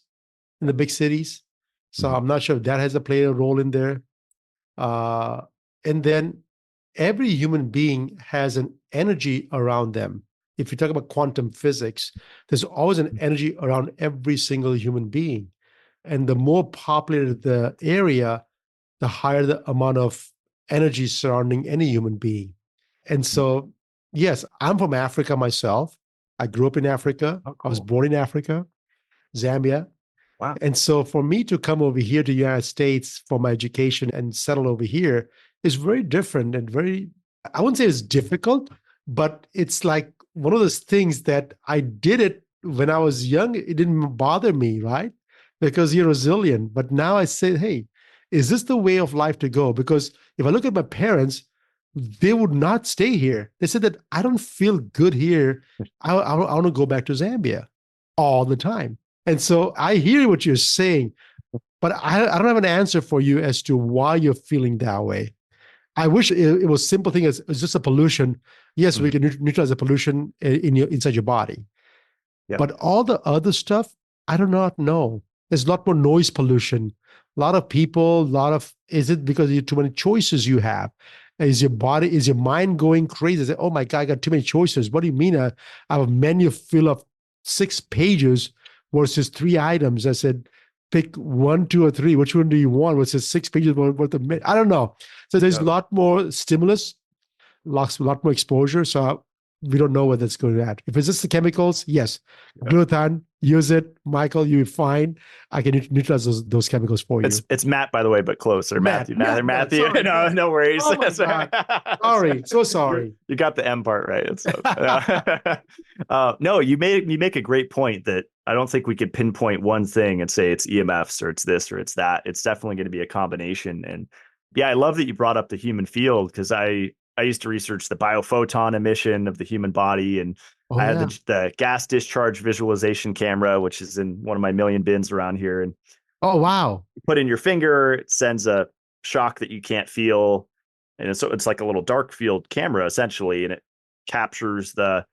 in the big cities. So I'm not sure if that has to play a role in there. And then every human being has an energy around them. If you talk about quantum physics, there's always an energy around every single human being. And the more populated the area, the higher the amount of energy surrounding any human being. And so, yes, I'm from Africa myself. I grew up in Africa. Oh, cool. I was born in Africa, Zambia. Wow. And so for me to come over here to the United States for my education and settle over here is very different and very, I wouldn't say it's difficult, but it's like one of those things that I did it when I was young. It didn't bother me, right? Because you're resilient. But now I say, hey, is this the way of life to go? Because if I look at my parents, they would not stay here. They said that I don't feel good here. I want to go back to Zambia all the time. And so I hear what you're saying, but I don't have an answer for you as to why you're feeling that way. I wish it was simple thing as it's just a pollution. Yes, we Mhm. can neutralize the pollution inside your body. Yep. But all the other stuff, I do not know. There's a lot more noise pollution. A lot of people, is it because you too many choices you have? Is your mind going crazy? Say, oh my God, I got too many choices. What do you mean? I have a menu full of 6 pages versus 3 items. I said, pick 1, 2, or 3. Which one do you want? Versus 6 pages worth of, I don't know. So there's a Yep. lot more stimulus, a lot more exposure. So we don't know what that's going to add. If it's just the chemicals, yes, Yep. glutathione, use it, Michael. You're fine. I can neutralize those chemicals for you. It's Matt, by the way, but closer. Matt, Matthew. sorry, No, Matt. no worries. Oh my God. Sorry, so sorry. You got the M part right. No, you make a great point that I don't think we could pinpoint one thing and say it's EMFs or it's this or it's that. It's definitely going to be a combination. And yeah, I love that you brought up the human field because I used to research the biophoton emission of the human body, and Oh I had yeah. the gas discharge visualization camera, which is in one of my million bins around here. And Oh wow. you put in your finger, it sends a shock that you can't feel. And so it's like a little dark field camera essentially, and it captures the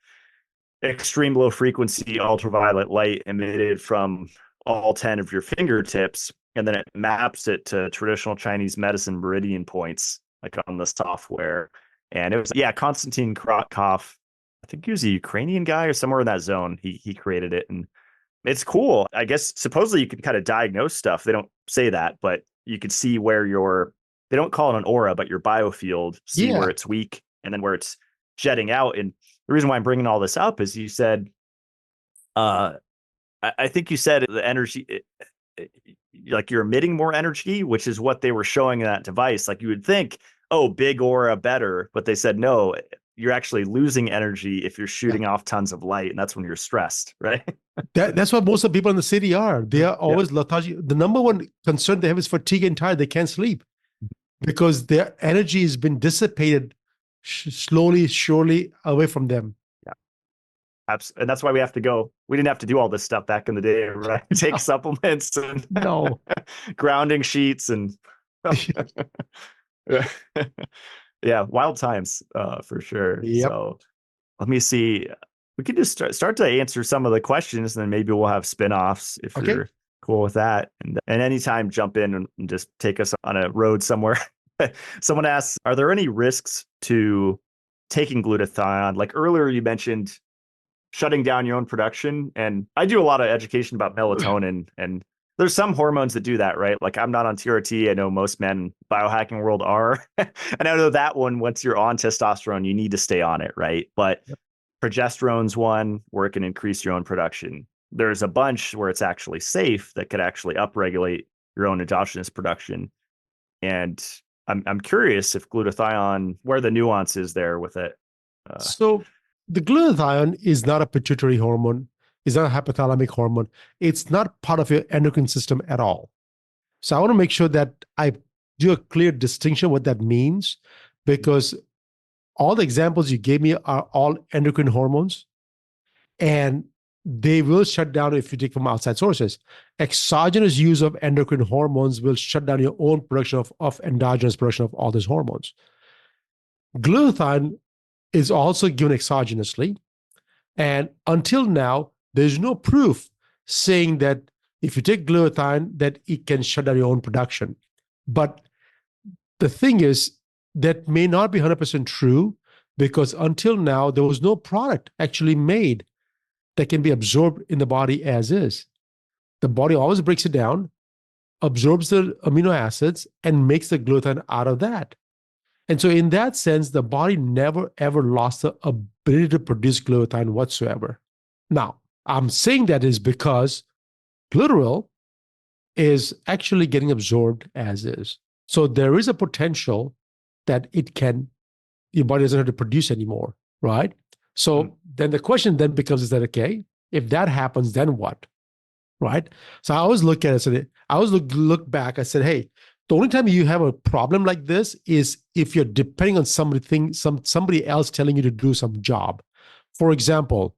extreme low frequency ultraviolet light emitted from all 10 of your fingertips. And then it maps it to traditional Chinese medicine meridian points, like on the software. And it was, yeah, Konstantin Kratkov, I think he was a Ukrainian guy or somewhere in that zone. He created it. And it's cool. I guess supposedly you can kind of diagnose stuff. They don't say that, but you could see where they don't call it an aura, but your biofield, see Yeah. where it's weak and then where it's jetting out. And the reason why I'm bringing all this up is you said, I think you said the energy, like you're emitting more energy, which is what they were showing in that device. Like you would think, oh, big aura better, but they said no, you're actually losing energy if you're shooting off tons of light, and that's when you're stressed, right? That's what most of the people in the city are. They are Yeah. always lethargic. The number one concern they have is fatigue and tired. They can't sleep because their energy has been dissipated slowly, surely away from them. And that's why we have to go. We didn't have to do all this stuff back in the day, right? Take supplements and No. grounding sheets and yeah, wild times for sure. Yep. So let me see. We could just start to answer some of the questions, and then maybe we'll have spin-offs if you're cool with that. And anytime jump in and just take us on a road somewhere. Someone asks, are there any risks to taking glutathione? Like earlier you mentioned shutting down your own production. And I do a lot of education about melatonin, and there's some hormones that do that, right? Like I'm not on TRT. I know most men biohacking world are. And I know that one, once you're on testosterone, you need to stay on it, right? But progesterone's one where it can increase your own production. There's a bunch where it's actually safe that could actually upregulate your own endogenous production. And I'm curious if glutathione, where the nuance is there with it. So the glutathione is not a pituitary hormone. It's not a hypothalamic hormone. It's not part of your endocrine system at all. So I want to make sure that I do a clear distinction what that means, because all the examples you gave me are all endocrine hormones, and they will shut down if you take from outside sources. Exogenous use of endocrine hormones will shut down your own production of endogenous production of all these hormones. Glutathione is also given exogenously. And until now, there's no proof saying that if you take glutathione, that it can shut down your own production. But the thing is, that may not be 100% true, because until now, there was no product actually made that can be absorbed in the body as is. The body always breaks it down, absorbs the amino acids, and makes the glutathione out of that. And so in that sense, the body never, ever lost the ability to produce glutathione whatsoever. Now, I'm saying that is because Glutaryl is actually getting absorbed as is. So there is a potential that your body doesn't have to produce anymore, right? So then the question then becomes, is that okay? If that happens, then what? Right? So I always look at it, I always look back, I said, hey, the only time you have a problem like this is if you're depending on somebody else telling you to do some job. For example,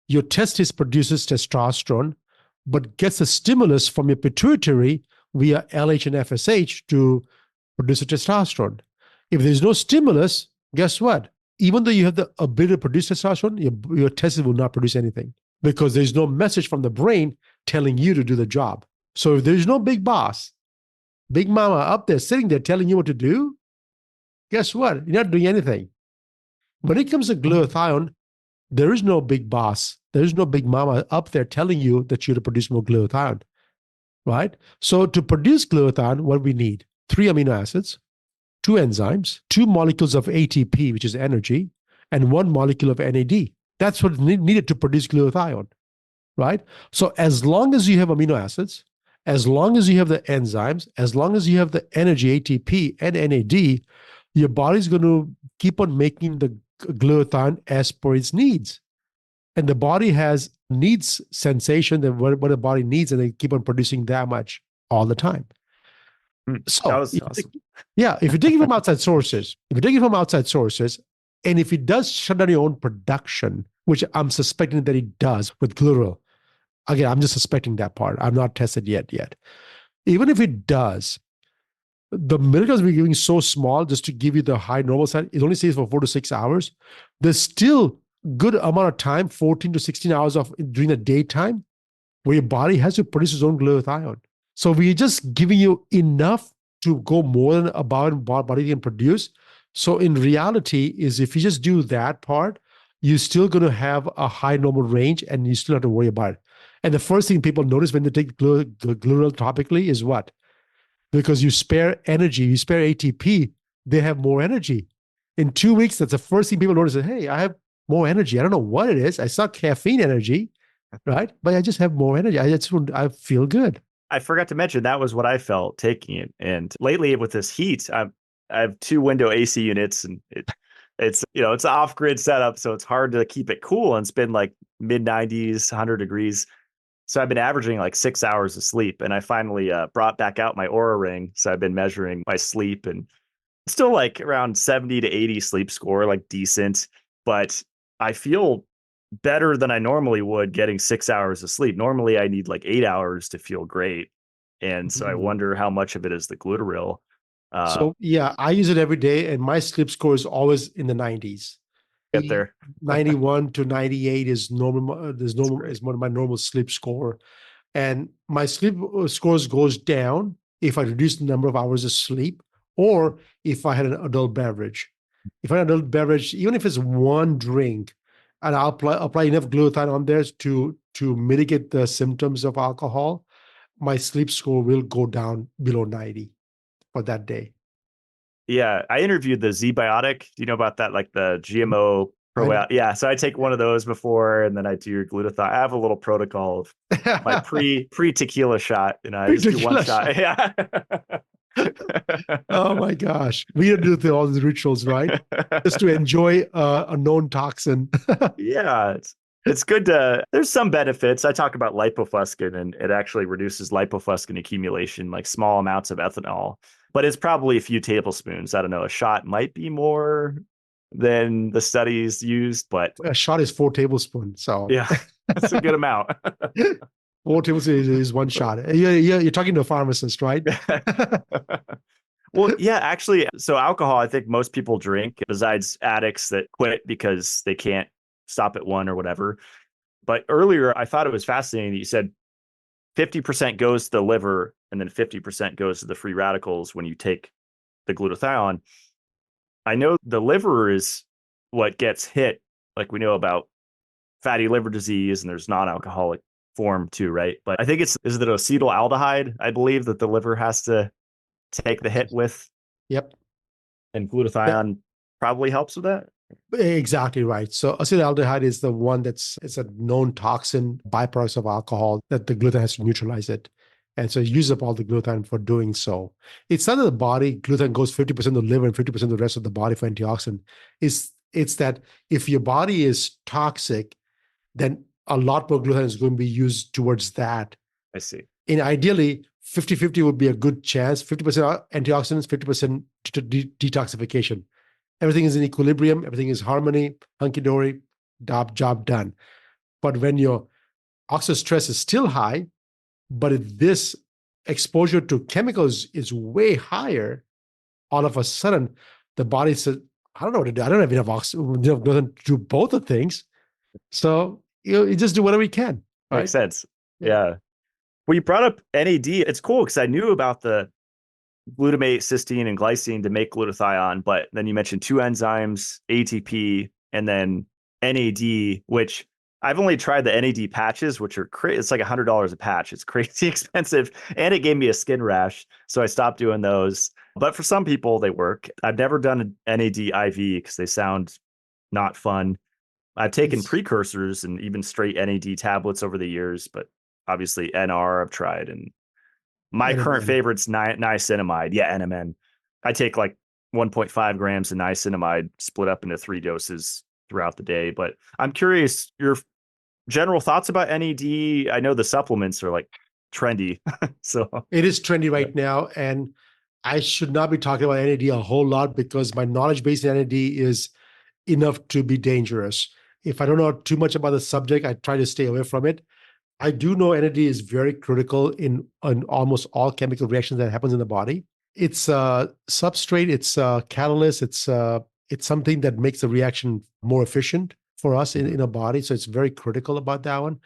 your testis produces testosterone, but gets a stimulus from your pituitary via LH and FSH to produce a testosterone. If there's no stimulus, guess what? Even though you have the ability to produce testosterone, your testes will not produce anything because there's no message from the brain telling you to do the job. So if there's no big boss, big mama up there sitting there telling you what to do, guess what? You're not doing anything. When it comes to glutathione, there is no big boss. There is no big mama up there telling you that you're to produce more glutathione, right? So to produce glutathione, what we need? 3 amino acids, 2 enzymes, 2 molecules of ATP, which is energy, and 1 molecule of NAD. That's what's needed to produce glutathione, right? So as long as you have amino acids, as long as you have the enzymes, as long as you have the energy, ATP and NAD, your body's going to keep on making the glutathione as per its needs. And the body has needs sensation that what the body needs, and they keep on producing that much all the time. So that was awesome. If you take it from outside sources, and if it does shut down your own production, which I'm suspecting that it does with Glutaryl, again, I'm just suspecting that part. I'm not tested yet. Even if it does, the milligrams we're giving so small just to give you the high normal side, it only stays for 4 to 6 hours. There's still good amount of time, 14 to 16 hours of during the daytime, where your body has to produce its own glutathione. So we're just giving you enough to go more than about body can produce. So in reality, is if you just do that part, you're still going to have a high normal range, and you still have to worry about it. And the first thing people notice when they take Glutaryl topically is what? Because you spare energy, you spare ATP, they have more energy. In 2 weeks, that's the first thing people notice is, hey, I have more energy. I don't know what it is. It's not caffeine energy, right? But I just have more energy. I feel good. I forgot to mention that was what I felt taking it. And lately with this heat, I have 2 window AC units, and it's it's an off-grid setup, so it's hard to keep it cool, and it's been like mid 90s, 100 degrees. So I've been averaging like 6 hours of sleep, and I finally brought back out my Aura ring. So I've been measuring my sleep, and still like around 70 to 80 sleep score, like decent, but I feel better than I normally would getting 6 hours of sleep. Normally I need like 8 hours to feel great. And so I wonder how much of it is the Glutaryl. So I use it every day, and my sleep score is always in the 90s. Get there. 91 to 98 is normal. Is one of my normal sleep score. And my sleep scores goes down if I reduce the number of hours of sleep, or if I had an adult beverage. If I had an adult beverage, even if it's one drink, and I'll apply enough glutathione on there to mitigate the symptoms of alcohol, my sleep score will go down below 90 for that day. Yeah, I interviewed the ZBiotic. Do you know about that? Like the GMO probiotic. Yeah, so I take one of those before, and then I do your glutathione. I have a little protocol of my pre tequila shot. I just do one shot. Yeah. Oh my gosh, we do all these rituals, right? Just to enjoy a known toxin. Yeah, it's good to. There's some benefits. I talk about lipofuscin, and it actually reduces lipofuscin accumulation, like small amounts of ethanol. But it's probably a few tablespoons. I don't know. A shot might be more than the studies used, but a shot is 4 tablespoons. So yeah, that's a good amount. 4 tablespoons is one shot. You're talking to a pharmacist, right? Well, yeah, actually. So alcohol, I think most people drink, besides addicts that quit because they can't stop at one or whatever. But earlier, I thought it was fascinating that you said 50% goes to the liver, and then 50% goes to the free radicals when you take the glutathione. I know the liver is what gets hit. Like we know about fatty liver disease, and there's non-alcoholic form too, right? But I think is it acetaldehyde, I believe, that the liver has to take the hit with. Yep. And glutathione probably helps with that. Exactly right. So acetaldehyde is the one it's a known toxin, byproduct of alcohol, that the glutathione has to neutralize it. And so it uses up all the glutathione for doing so. It's not that the body, glutathione goes 50% to the liver and 50% to the rest of the body for antioxidant. It's that if your body is toxic, then a lot more glutathione is going to be used towards that. I see. And ideally, 50-50 would be a good chance. 50% antioxidants, 50% detoxification. Everything is in equilibrium. Everything is harmony, hunky-dory, job done. But when your oxidative stress is still high, but if this exposure to chemicals is way higher, all of a sudden, The body said, I don't know what to do. I don't have enough oxygen, doesn't do both the things. So you just do whatever you can, Makes right? sense. Yeah. Yeah. Well, you brought up NAD. It's cool because I knew about the glutamate, cysteine, and glycine to make glutathione, but then you mentioned two enzymes, ATP, and then NAD, which I've only tried the NAD patches, which are crazy. It's like $100 a patch. It's crazy expensive, and it gave me a skin rash, so I stopped doing those. But for some people, they work. I've never done an NAD IV because they sound not fun. I've taken It's precursors and even straight NAD tablets over the years, but obviously NR I've tried, and my current NMN. favorite's niacinamide. Yeah, NMN. I take like 1.5 grams of niacinamide split up into 3 doses throughout the day. But I'm curious your general thoughts about NAD. I know the supplements are like trendy. So It is trendy right now. And I should not be talking about NAD a whole lot because my knowledge base in NAD is enough to be dangerous. If I don't know too much about the subject, I try to stay away from it. I do know NAD is very critical in almost all chemical reactions that happens in the body. It's a substrate, it's a catalyst, it's something that makes the reaction more efficient for us in a body. So it's very critical about that one.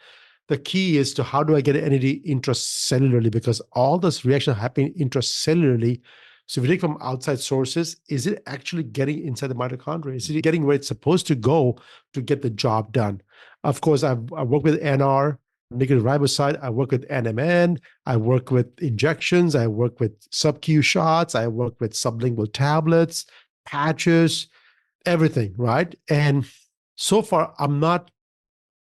The key is to how do I get NAD intracellularly, because all this reaction happening intracellularly. So if you take from outside sources, is it actually getting inside the mitochondria? Is it getting where it's supposed to go to get the job done? Of course, I work with NR, negative riboside. I work with NMN. I work with injections. I work with sub-Q shots. I work with sublingual tablets, patches, everything, right? And so far, I'm not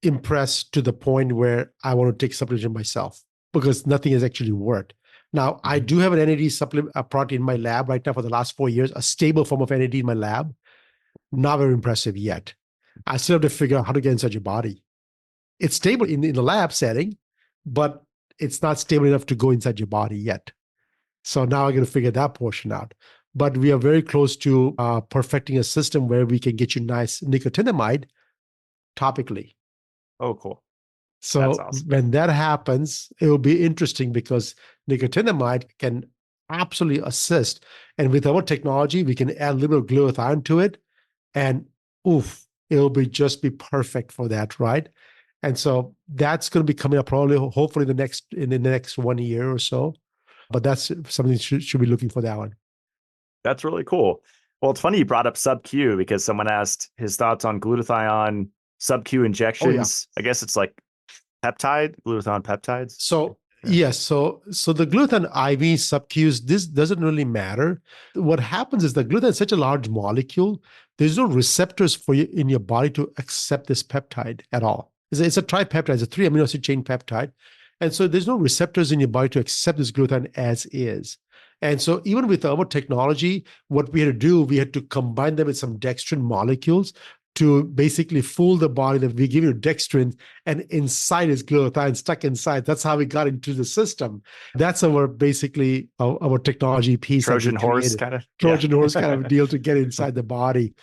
impressed to the point where I want to take supplementation myself because nothing has actually worked. Now, I do have an NAD supplement product in my lab right now for the last 4 years, a stable form of NAD in my lab. Not very impressive yet. I still have to figure out how to get inside your body. It's stable in the lab setting, but it's not stable enough to go inside your body yet. So now I'm going to figure that portion out. But we are very close to perfecting a system where we can get you nice nicotinamide topically. oh, cool. That's So awesome. when that happens, it will be interesting because nicotinamide can absolutely assist. And with our technology, we can add a little glutathione to it, and oof, it'll be perfect for that, right? And so that's going to be coming up probably, hopefully, in the next 1 year or so. But that's something should be looking for that one. That's really cool. Well, it's funny you brought up sub-Q because someone asked his thoughts on glutathione sub-Q Oh yeah. injections. I guess it's like glutathione peptides. So Yeah. yes, so the glutathione IV sub-Qs, this doesn't really matter. What happens is the glutathione is such a large molecule. There's no receptors for you in your body to accept this peptide at all. It's a tripeptide, it's a 3 amino acid chain peptide. And so there's no receptors in your body to accept this glutathione as is. And so even with our technology, what we had to do, we had to combine them with some dextrin molecules to basically fool the body that we give you dextrin and inside is glutathione stuck inside. That's how we got into the system. That's our basically our technology piece that we Trojan horse created. kind of. Trojan horse kind of deal to get inside the body.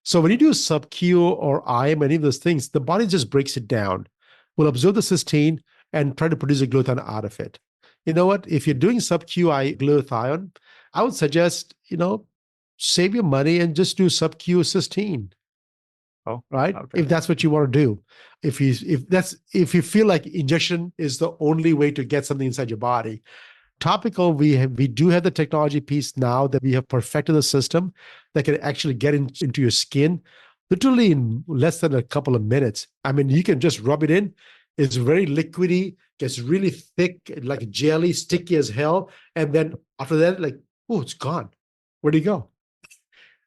So when you do sub-Q or IM, any of those things, the body just breaks it down. Will absorb the cysteine and try to produce a glutathione out of it. You know what? If you're doing sub-Q glutathione, I would suggest, save your money and just do sub-Q cysteine. Oh, Right? okay. If that's what you want to do. If you feel like injection is the only way to get something inside your body. Topical, we do have the technology piece now that we have perfected the system that can actually get into your skin literally in less than a couple of minutes. I mean, you can just rub it in. It's very liquidy, gets really thick, like jelly, sticky as hell. And then after that, like, oh, it's gone. Where'd it go?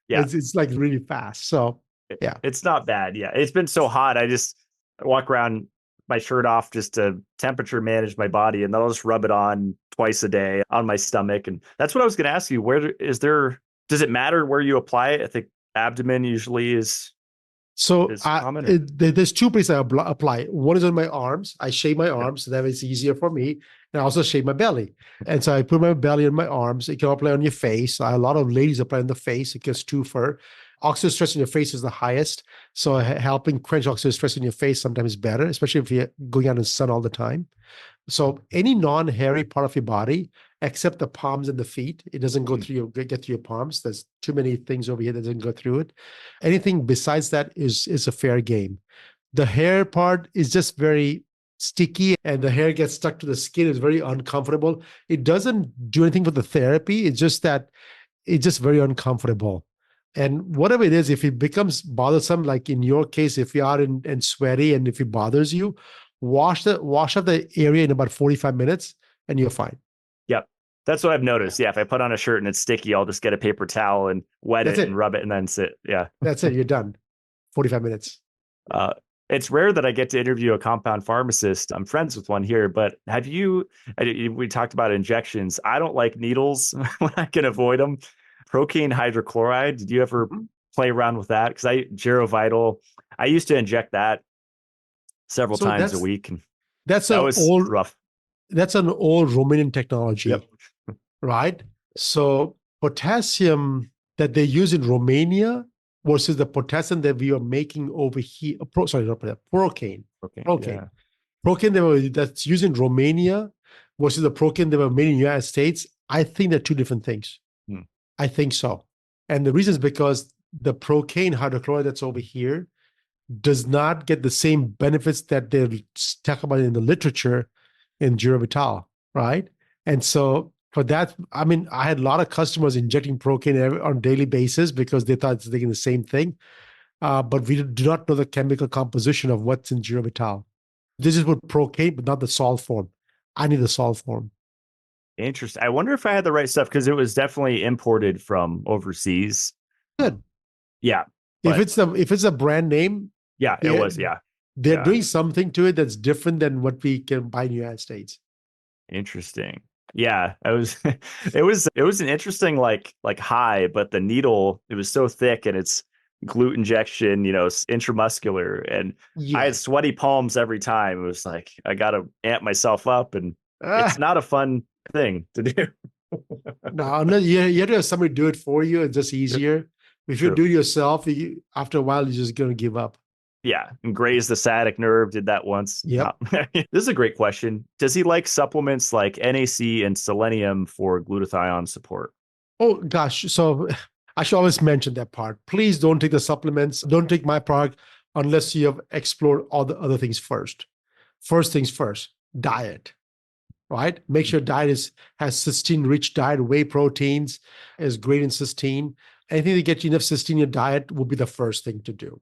Yeah. It's like really fast. So yeah. It's not bad. Yeah. It's been so hot. I walk around my shirt off just to temperature manage my body, and then I'll just rub it on twice a day on my stomach. And that's what I was going to ask you. Does it matter where you apply it? I think abdomen usually is common. There's two places I apply. One is on my arms. I shave my arms, so that it's easier for me. And I also shave my belly. And so I put my belly on my arms. You can apply on your face. A lot of ladies apply on the face. It gets too fur. Oxidative stress in your face is the highest. So helping quench oxidative stress in your face sometimes is better, especially if you're going out in the sun all the time. So any non-hairy part of your body, except the palms and the feet. It doesn't go through get through your palms. There's too many things over here that doesn't go through it. Anything besides that is a fair game. The hair part is just very sticky, and the hair gets stuck to the skin. It's very uncomfortable. It doesn't do anything for the therapy. It's just that it's just very uncomfortable. And whatever it is, if it becomes bothersome, like in your case, if you are and sweaty and if it bothers you, wash off the area in about 45 minutes and you're fine. Yep. That's what I've noticed. Yeah. If I put on a shirt and it's sticky, I'll just get a paper towel and wet it and rub it and then sit. Yeah. That's it. You're done. 45 minutes. It's rare that I get to interview a compound pharmacist. I'm friends with one here, but we talked about injections. I don't like needles when I can avoid them. Procaine hydrochloride. Did you ever play around with that? Because Girovital, I used to inject that several times a week. And that was rough. That's an old Romanian technology, right? So potassium that they use in Romania versus the potassium that we are making over here. Procaine. Yeah. Procaine that's used in Romania versus the procaine that were made in the United States. I think they're two different things. I think so. And the reason is because the procaine hydrochloride that's over here does not get the same benefits that they talk about in the literature in Girovital, right? And so for that, I mean, I had a lot of customers injecting procaine on a daily basis because they thought it's taking the same thing. But we do not know the chemical composition of what's in Girovital. This is with procaine, but not the salt form. I need the salt form. Interesting. I wonder if I had the right stuff because it was definitely imported from overseas. Good. Yeah. If it's a brand name. Yeah, it was. Yeah. They're doing something to it that's different than what we can buy in the United States. Interesting. Yeah. It was an interesting like high, but the needle, it was so thick and it's glute injection, intramuscular. And I had sweaty palms every time. It was like, I got to amp myself up and it's not a fun thing to do. No, you have to have somebody do it for you. It's just easier. If you do it yourself, after a while, you're just going to give up. Yeah, and graze the sciatic nerve. Did that once. Yeah. This is a great question. Does he like supplements like NAC and selenium for glutathione support? Oh, gosh. So I should always mention that part. Please don't take the supplements. Don't take my product unless you have explored all the other things first. First things first, diet. Right? Make sure diet has cysteine-rich diet, whey proteins is great in cysteine. Anything to get you enough cysteine in your diet will be the first thing to do.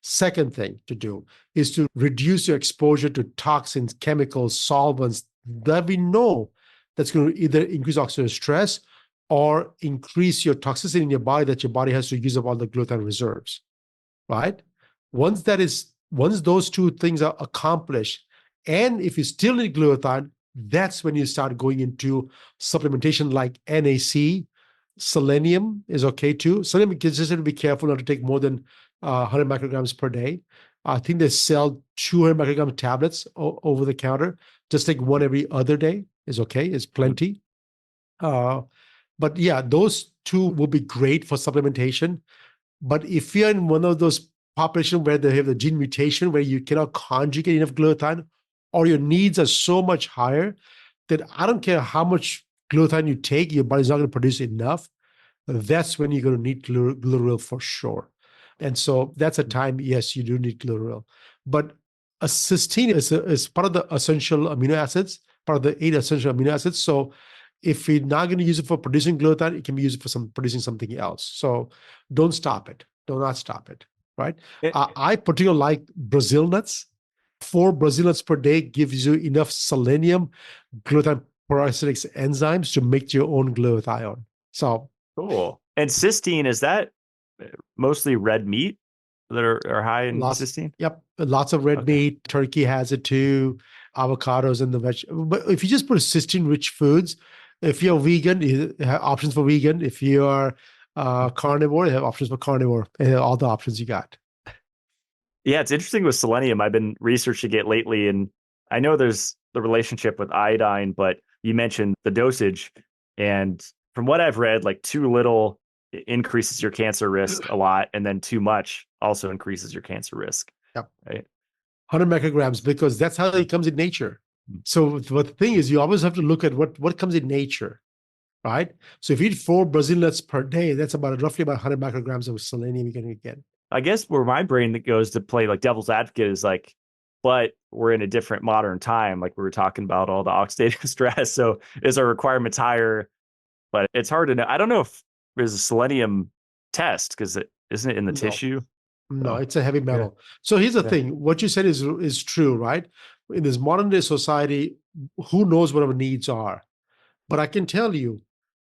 Second thing to do is to reduce your exposure to toxins, chemicals, solvents that we know that's going to either increase oxidative stress or increase your toxicity in your body that your body has to use up all the glutathione reserves, right? Once those two things are accomplished, and if you still need glutathione, that's when you start going into supplementation like NAC. Selenium is okay too. Selenium, you just have to be careful not to take more than 100 micrograms per day. I think they sell 200 microgram tablets over the counter. Just take one every other day is okay. It's plenty. But yeah, those two will be great for supplementation. But if you're in one of those populations where they have the gene mutation where you cannot conjugate enough glutathione, or your needs are so much higher that I don't care how much glutathione you take, your body's not going to produce enough. That's when you're going to need Glutaryl for sure. And so that's a time, yes, you do need Glutaryl. But a cysteine is part of the essential amino acids, part of the 8 essential amino acids. So if you're not going to use it for producing glutathione, it can be used for producing something else. So don't stop it. Do not stop it, right? I particularly like Brazil nuts. 4 Brazil nuts per day gives you enough selenium, glutathione peroxidase enzymes to make your own glutathione. So cool. And cysteine, is that mostly red meat that are high in cysteine? Yep. Lots of red meat. Turkey has it too. Avocados and the veg. But if you just put cysteine-rich foods, if you're vegan, you have options for vegan. If you are carnivore, you have options for carnivore. And all the options you got. Yeah, it's interesting with selenium. I've been researching it lately, and I know there's the relationship with iodine, but you mentioned the dosage. And from what I've read, like too little increases your cancer risk a lot, and then too much also increases your cancer risk. Yep. Right? 100 micrograms, because that's how it comes in nature. So the thing is, you always have to look at what comes in nature, right? So if you eat 4 Brazil nuts per day, that's roughly about 100 micrograms of selenium you're going to get. I guess where my brain that goes to play like devil's advocate is like, but we're in a different modern time. Like we were talking about all the oxidative stress. So is our requirements higher? But it's hard to know. I don't know if there's a selenium test because it isn't it in the No, tissue. no, Oh, it's a heavy yeah, metal. So here's the yeah, thing: what you said is true, right? In this modern day society, who knows what our needs are? But I can tell you,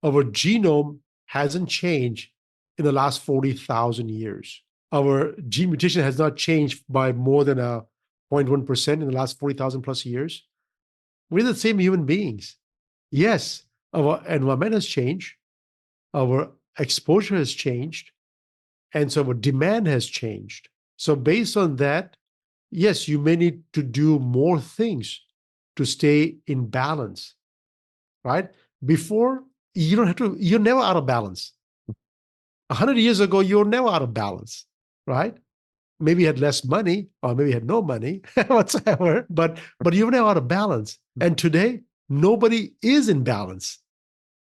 our genome hasn't changed in the last 40,000 years. Our gene mutation has not changed by more than a 0.1% in the last 40,000 plus years. We're the same human beings. Yes, our environment has changed, our exposure has changed, and so our demand has changed. So, based on that, yes, you may need to do more things to stay in balance, right? Before, you don't have to, you're never out of balance. 100 years ago, you were never out of balance, right? Maybe you had less money, or maybe you had no money whatsoever, but you were never out of balance. And today, nobody is in balance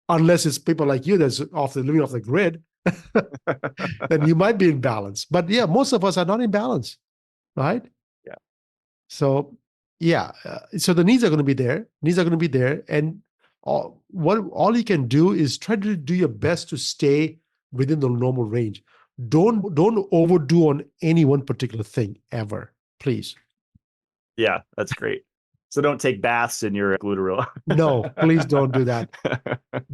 unless it's people like you that's living off the grid. Then you might be in balance. But yeah, most of us are not in balance, right? yeah. So yeah, so the needs are going to be there. Needs are going to be there, and all you can do is try to do your best to stay within the normal range. Don't overdo on any one particular thing ever, please. Yeah, that's great. So don't take baths in your Glutaryl. No, please don't do that.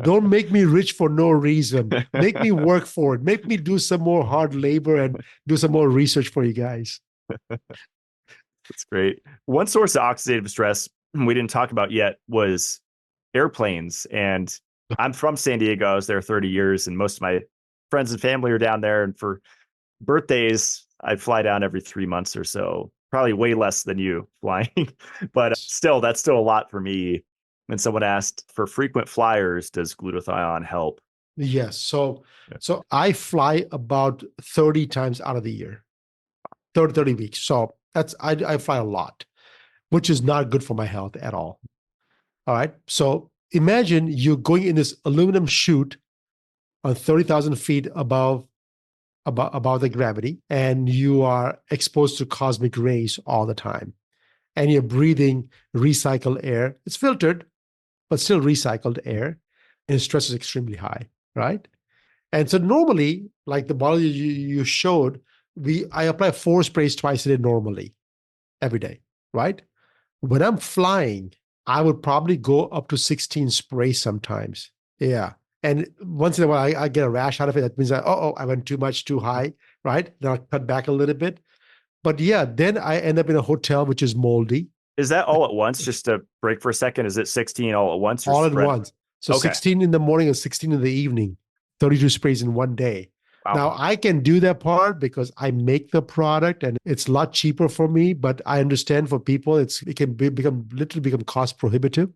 Don't make me rich for no reason. Make me work for it. Make me do some more hard labor and do some more research for you guys. That's great. One source of oxidative stress we didn't talk about yet was airplanes. And I'm from San Diego. I was there 30 years, and most of my friends and family are down there. And for birthdays, I fly down every 3 months or so, probably way less than you flying. But still, that's still a lot for me. And someone asked, for frequent flyers, does glutathione help? Yes. So Yeah. so I fly about 30 times out of the year. 30 weeks. So I fly a lot, which is not good for my health at all. All right. So imagine you're going in this aluminum chute on 30,000 feet above the gravity, and you are exposed to cosmic rays all the time. And you're breathing recycled air. It's filtered, but still recycled air. And stress is extremely high, right? And so normally, like the bottle you showed, I apply 4 sprays twice a day normally, every day, right? When I'm flying, I would probably go up to 16 sprays sometimes. Yeah. And once in a while, I get a rash out of it. That means I went too much, too high, right? Then I'll cut back a little bit. But yeah, then I end up in a hotel which is moldy. Is that all at once? Just to break for a second, is it 16 all at once or All at spread? once. So Okay. 16 in the morning and 16 in the evening, 32 sprays in one day. Wow. Now, I can do that part because I make the product and it's a lot cheaper for me, but I understand for people, it can become cost prohibitive.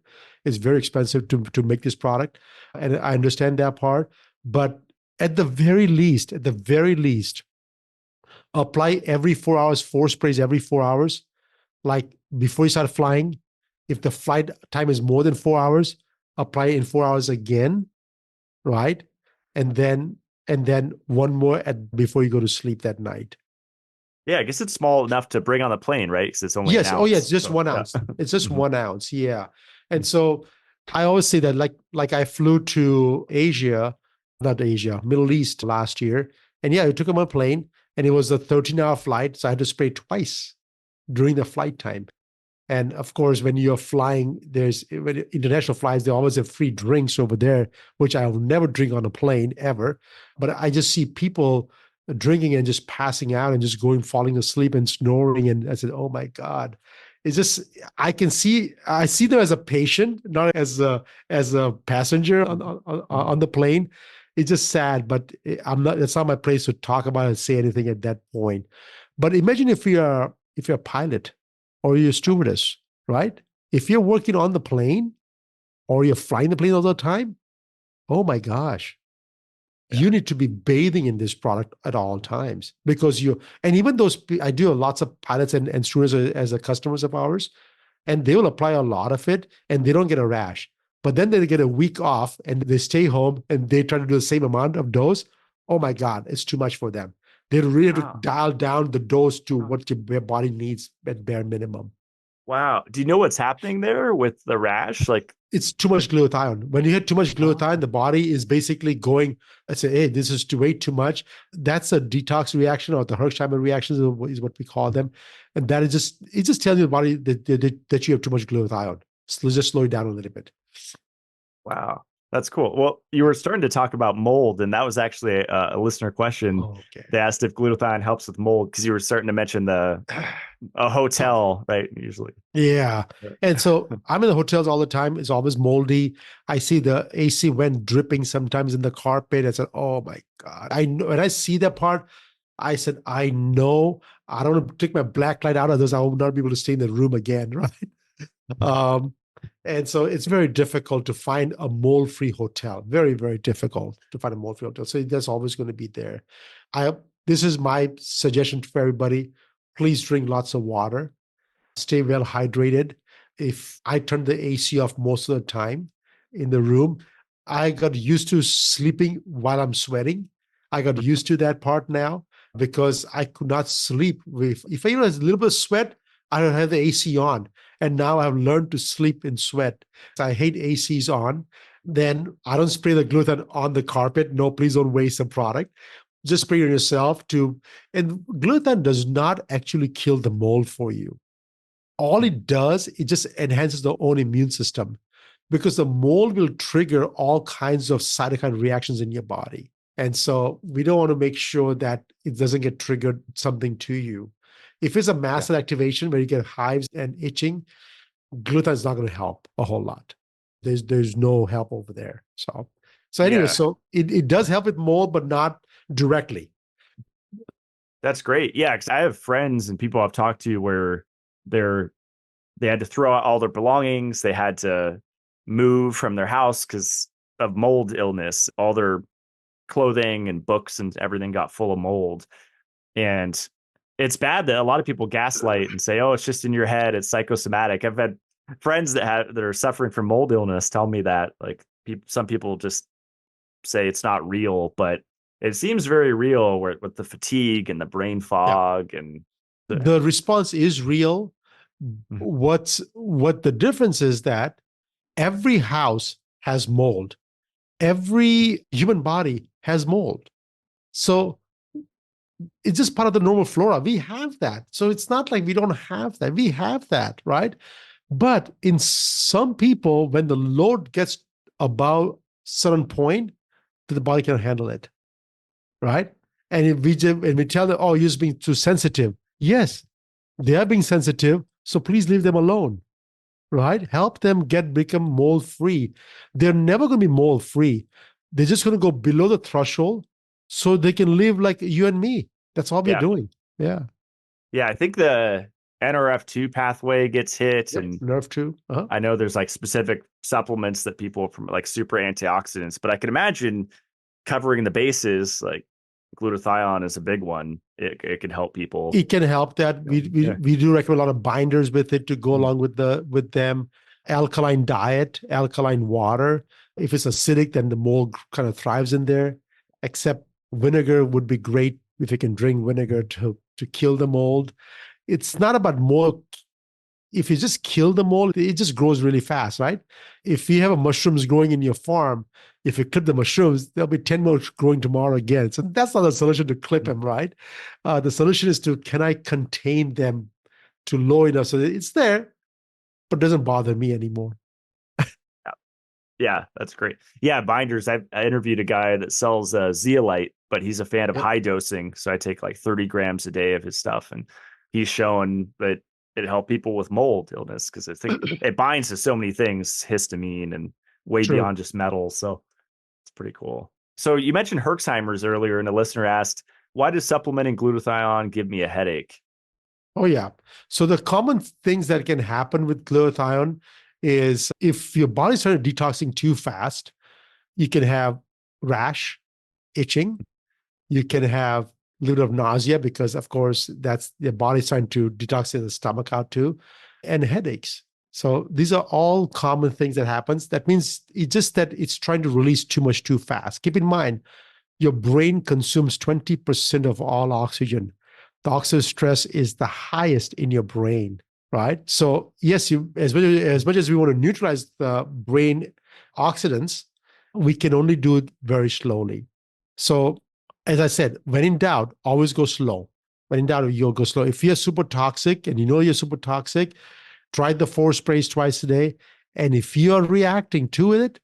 It's very expensive to make this product. And I understand that part. But at the very least, apply every 4 hours, 4 sprays every 4 hours. Like before you start flying, if the flight time is more than 4 hours, apply in 4 hours again, right? And then one more before you go to sleep that night. Yeah, I guess it's small enough to bring on the plane, right? Because it's only an Yes. ounce. Oh, yeah. It's just So, 1 ounce. yeah. It's just Mhm. 1 ounce. Yeah. And so I always say that, like I flew to Middle East last year, and yeah, I took him on a plane, and it was a 13-hour flight, so I had to spray twice during the flight time. And of course, when you're flying, when international flights, they always have free drinks over there, which I'll never drink on a plane ever. But I just see people drinking and just passing out and just falling asleep and snoring. And I said, oh my God. It's just, I see them as a patient, not as a passenger on the plane. It's just sad, but it's not my place to talk about and say anything at that point. But imagine if you're a pilot or you're a stewardess, right? If you're working on the plane or you're flying the plane all the time, oh my gosh, Yeah. you need to be bathing in this product at all times because and even those, I do lots of pilots and students as a customers of ours. and they will apply a lot of it and they don't get a rash. But then they get a week off and they stay home and they try to do the same amount of dose. Oh my God, it's too much for them. They really have to Wow. dial down the dose to what your body needs at bare minimum. Wow. Do you know what's happening there with the rash? Like, It's too much glutathione. When you hit too much glutathione, the body is basically going, I say, hey, this is way too much. That's a detox reaction, or the Herxheimer reactions is what we call them. And that is it just tells your body that you have too much glutathione. So just slow it down a little bit. wow. That's cool. Well, you were starting to talk about mold, and that was actually a listener question. Oh, okay. They asked if glutathione helps with mold because you were starting to mention a hotel, right? Usually. Yeah. And so I'm in the hotels all the time. It's always moldy. I see the AC vent dripping sometimes in the carpet. I said, oh my God. I know when I see that part, I said, I know I don't want to take my black light out of this. I will not be able to stay in the room again. Right. Um, and so it's very difficult to find a mold-free hotel. Very, very difficult to find a mold-free hotel. So that's always going to be there. This is my suggestion for everybody. Please drink lots of water. Stay well hydrated. If I turn the AC off most of the time in the room, I got used to sleeping while I'm sweating. I got used to that part now because I could not sleep. If I even have a little bit of sweat, I don't have the AC on. And now I've learned to sleep in sweat. So I hate ACs on. Then I don't spray the gluten on the carpet. No, please don't waste the product. Just spray it yourself and gluten does not actually kill the mold for you. All it does, it just enhances the own immune system because the mold will trigger all kinds of cytokine reactions in your body. And so we don't want to make sure that it doesn't get triggered something to you. If it's a mast cell activation where you get hives and itching, gluten is not going to help a whole lot. There's no help over there. So anyway, so it does help with mold, but not directly. That's great. Yeah, because I have friends and people I've talked to where they had to throw out all their belongings. They had to move from their house because of mold illness. All their clothing and books and everything got full of mold. And it's bad that a lot of people gaslight and say, oh, it's just in your head. It's psychosomatic. I've had friends that are suffering from mold illness tell me that, like, some people just say it's not real, but it seems very real with the fatigue and the brain fog and the response is real. What the difference is that every house has mold. Every human body has mold. So it's just part of the normal flora. We have that. So it's not like we don't have that. We have that, right? But in some people, when the load gets above certain point, the body can handle it, right? And if we tell them, oh, you're just being too sensitive. Yes, they are being sensitive. So please leave them alone, right? Help them become mold free. They're never going to be mold free. They're just going to go below the threshold so they can live like you and me. That's all we're doing. Yeah. Yeah. I think the NRF2 pathway gets hit, and NRF2. I know there's like specific supplements that people from like super antioxidants, but I can imagine covering the bases, like glutathione is a big one. It can help people. It can help that. We do recommend a lot of binders with it to go along with them. Alkaline diet, alkaline water. If it's acidic, then the mold kind of thrives in there. Except vinegar would be great if you can drink vinegar to kill the mold. It's not about mold. If you just kill the mold, it just grows really fast, right? If you have mushrooms growing in your farm, if you clip the mushrooms, there'll be 10 more growing tomorrow again. So that's not the solution to clip them, right? The solution is can I contain them to low enough so that it's there, but doesn't bother me anymore. Yeah, that's great. Yeah, binders. I interviewed a guy that sells zeolite, but he's a fan of high dosing. So I take like 30 grams a day of his stuff. And he's shown that it helped people with mold illness because I think it binds to so many things, histamine and way beyond just metal. So it's pretty cool. So you mentioned Herxheimer's earlier, and a listener asked, why does supplementing glutathione give me a headache? Oh, yeah. So the common things that can happen with glutathione is if your body's trying to detoxing too fast, you can have rash, itching. You can have a little bit of nausea because, of course, that's your body's trying to detoxify the stomach out too, and headaches. So these are all common things that happens. That means it's just that it's trying to release too much too fast. Keep in mind, your brain consumes 20% of all oxygen. The oxidative stress is the highest in your brain, right? So yes, as much as we want to neutralize the brain oxidants, we can only do it very slowly. So as I said, when in doubt, always go slow. When in doubt, you'll go slow. If you're super toxic and you know you're super toxic, try the 4 sprays twice a day. And if you're reacting to it,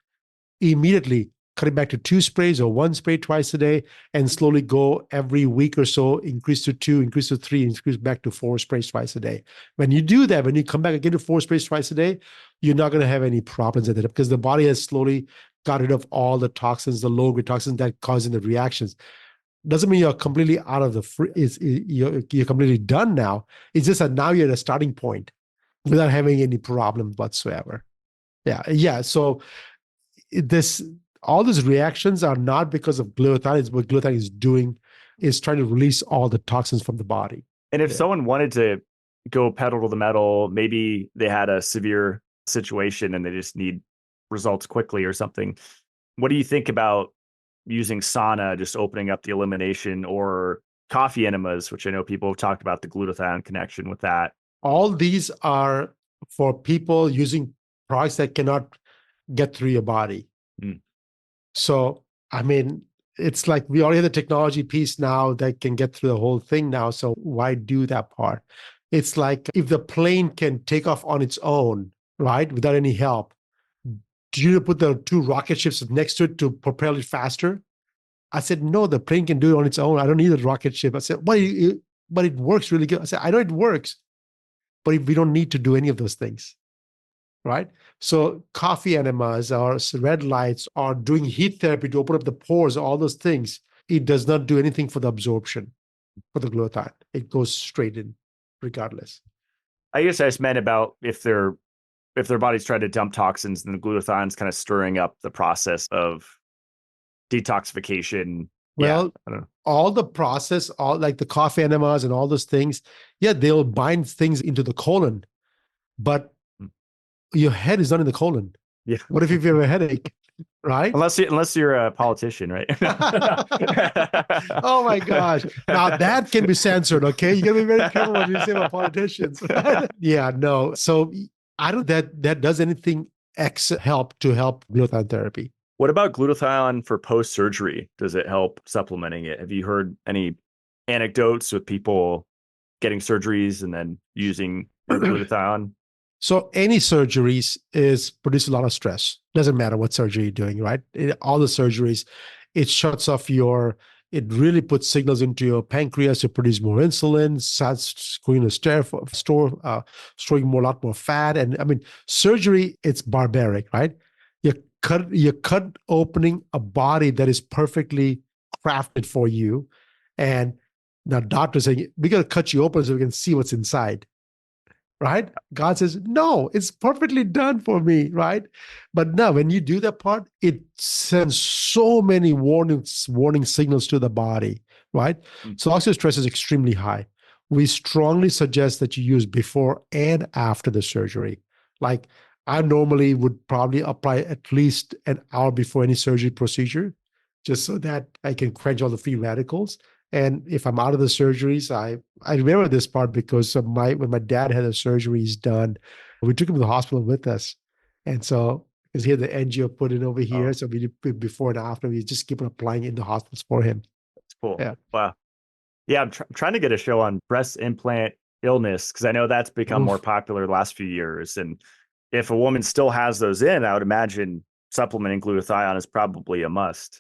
immediately cut it back to 2 sprays or 1 spray twice a day and slowly go every week or so, increase to 2, increase to 3, increase back to 4 sprays twice a day. When you do that, when you come back again to 4 sprays twice a day, you're not going to have any problems at that because the body has slowly got rid of all the toxins, the low-grade toxins that causing the reactions. Doesn't mean you're completely out of you're completely done now. It's just that now you're at a starting point without having any problem whatsoever. Yeah. So this all these reactions are not because of glutathione. It's what glutathione is doing is trying to release all the toxins from the body. And if someone wanted to go pedal to the metal, maybe they had a severe situation and they just need results quickly or something. What do you think about using sauna, just opening up the elimination, or coffee enemas, which I know people have talked about the glutathione connection with that? All these are for people using products that cannot get through your body. So, I mean, it's like we already have the technology piece now that can get through the whole thing now. So why do that part? It's like if the plane can take off on its own, right, without any help, do you put the 2 rocket ships next to it to propel it faster? I said, no, the plane can do it on its own. I don't need a rocket ship. I said, but it works really good. I said, I know it works, but we don't need to do any of those things, right? So coffee enemas or red lights or doing heat therapy to open up the pores, all those things, it does not do anything for the absorption for the glutathione. It goes straight in regardless. I guess I just meant about if their body's trying to dump toxins, then the glutathione's kind of stirring up the process of detoxification. Well, I don't know. all the process, all like the coffee enemas and all those things, they'll bind things into the colon, but your head is not in the colon. Yeah. What if you have a headache, right? Unless you're a politician, right? Oh my gosh. Now that can be censored, okay? You gotta be very careful what you say about politicians. Yeah, no. So I don't that does anything help glutathione therapy. What about glutathione for post-surgery? Does it help supplementing it? Have you heard any anecdotes with people getting surgeries and then using glutathione? So any surgeries produce a lot of stress. Doesn't matter what surgery you're doing, right? All the surgeries, it shuts off it really puts signals into your pancreas to produce more insulin, starts going to storing a lot more fat. And I mean, surgery, it's barbaric, right? You're cut opening a body that is perfectly crafted for you. And now doctors saying, we got to cut you open so we can see what's inside. Right? God says, no, it's perfectly done for me, right? But no, when you do that part, it sends so many warning signals to the body, right? So oxidative stress is extremely high. We strongly suggest that you use before and after the surgery. Like I normally would probably apply at least an hour before any surgery procedure, just so that I can quench all the free radicals. And if I'm out of the surgeries, I remember this part because of when my dad had the surgeries done, we took him to the hospital with us. And so, because he had the angio put in over here, so we did before and after, we just keep applying in the hospitals for him. That's cool. Yeah. Wow. Yeah, I'm trying to get a show on breast implant illness because I know that's become more popular the last few years. And if a woman still has those in, I would imagine supplementing glutathione is probably a must.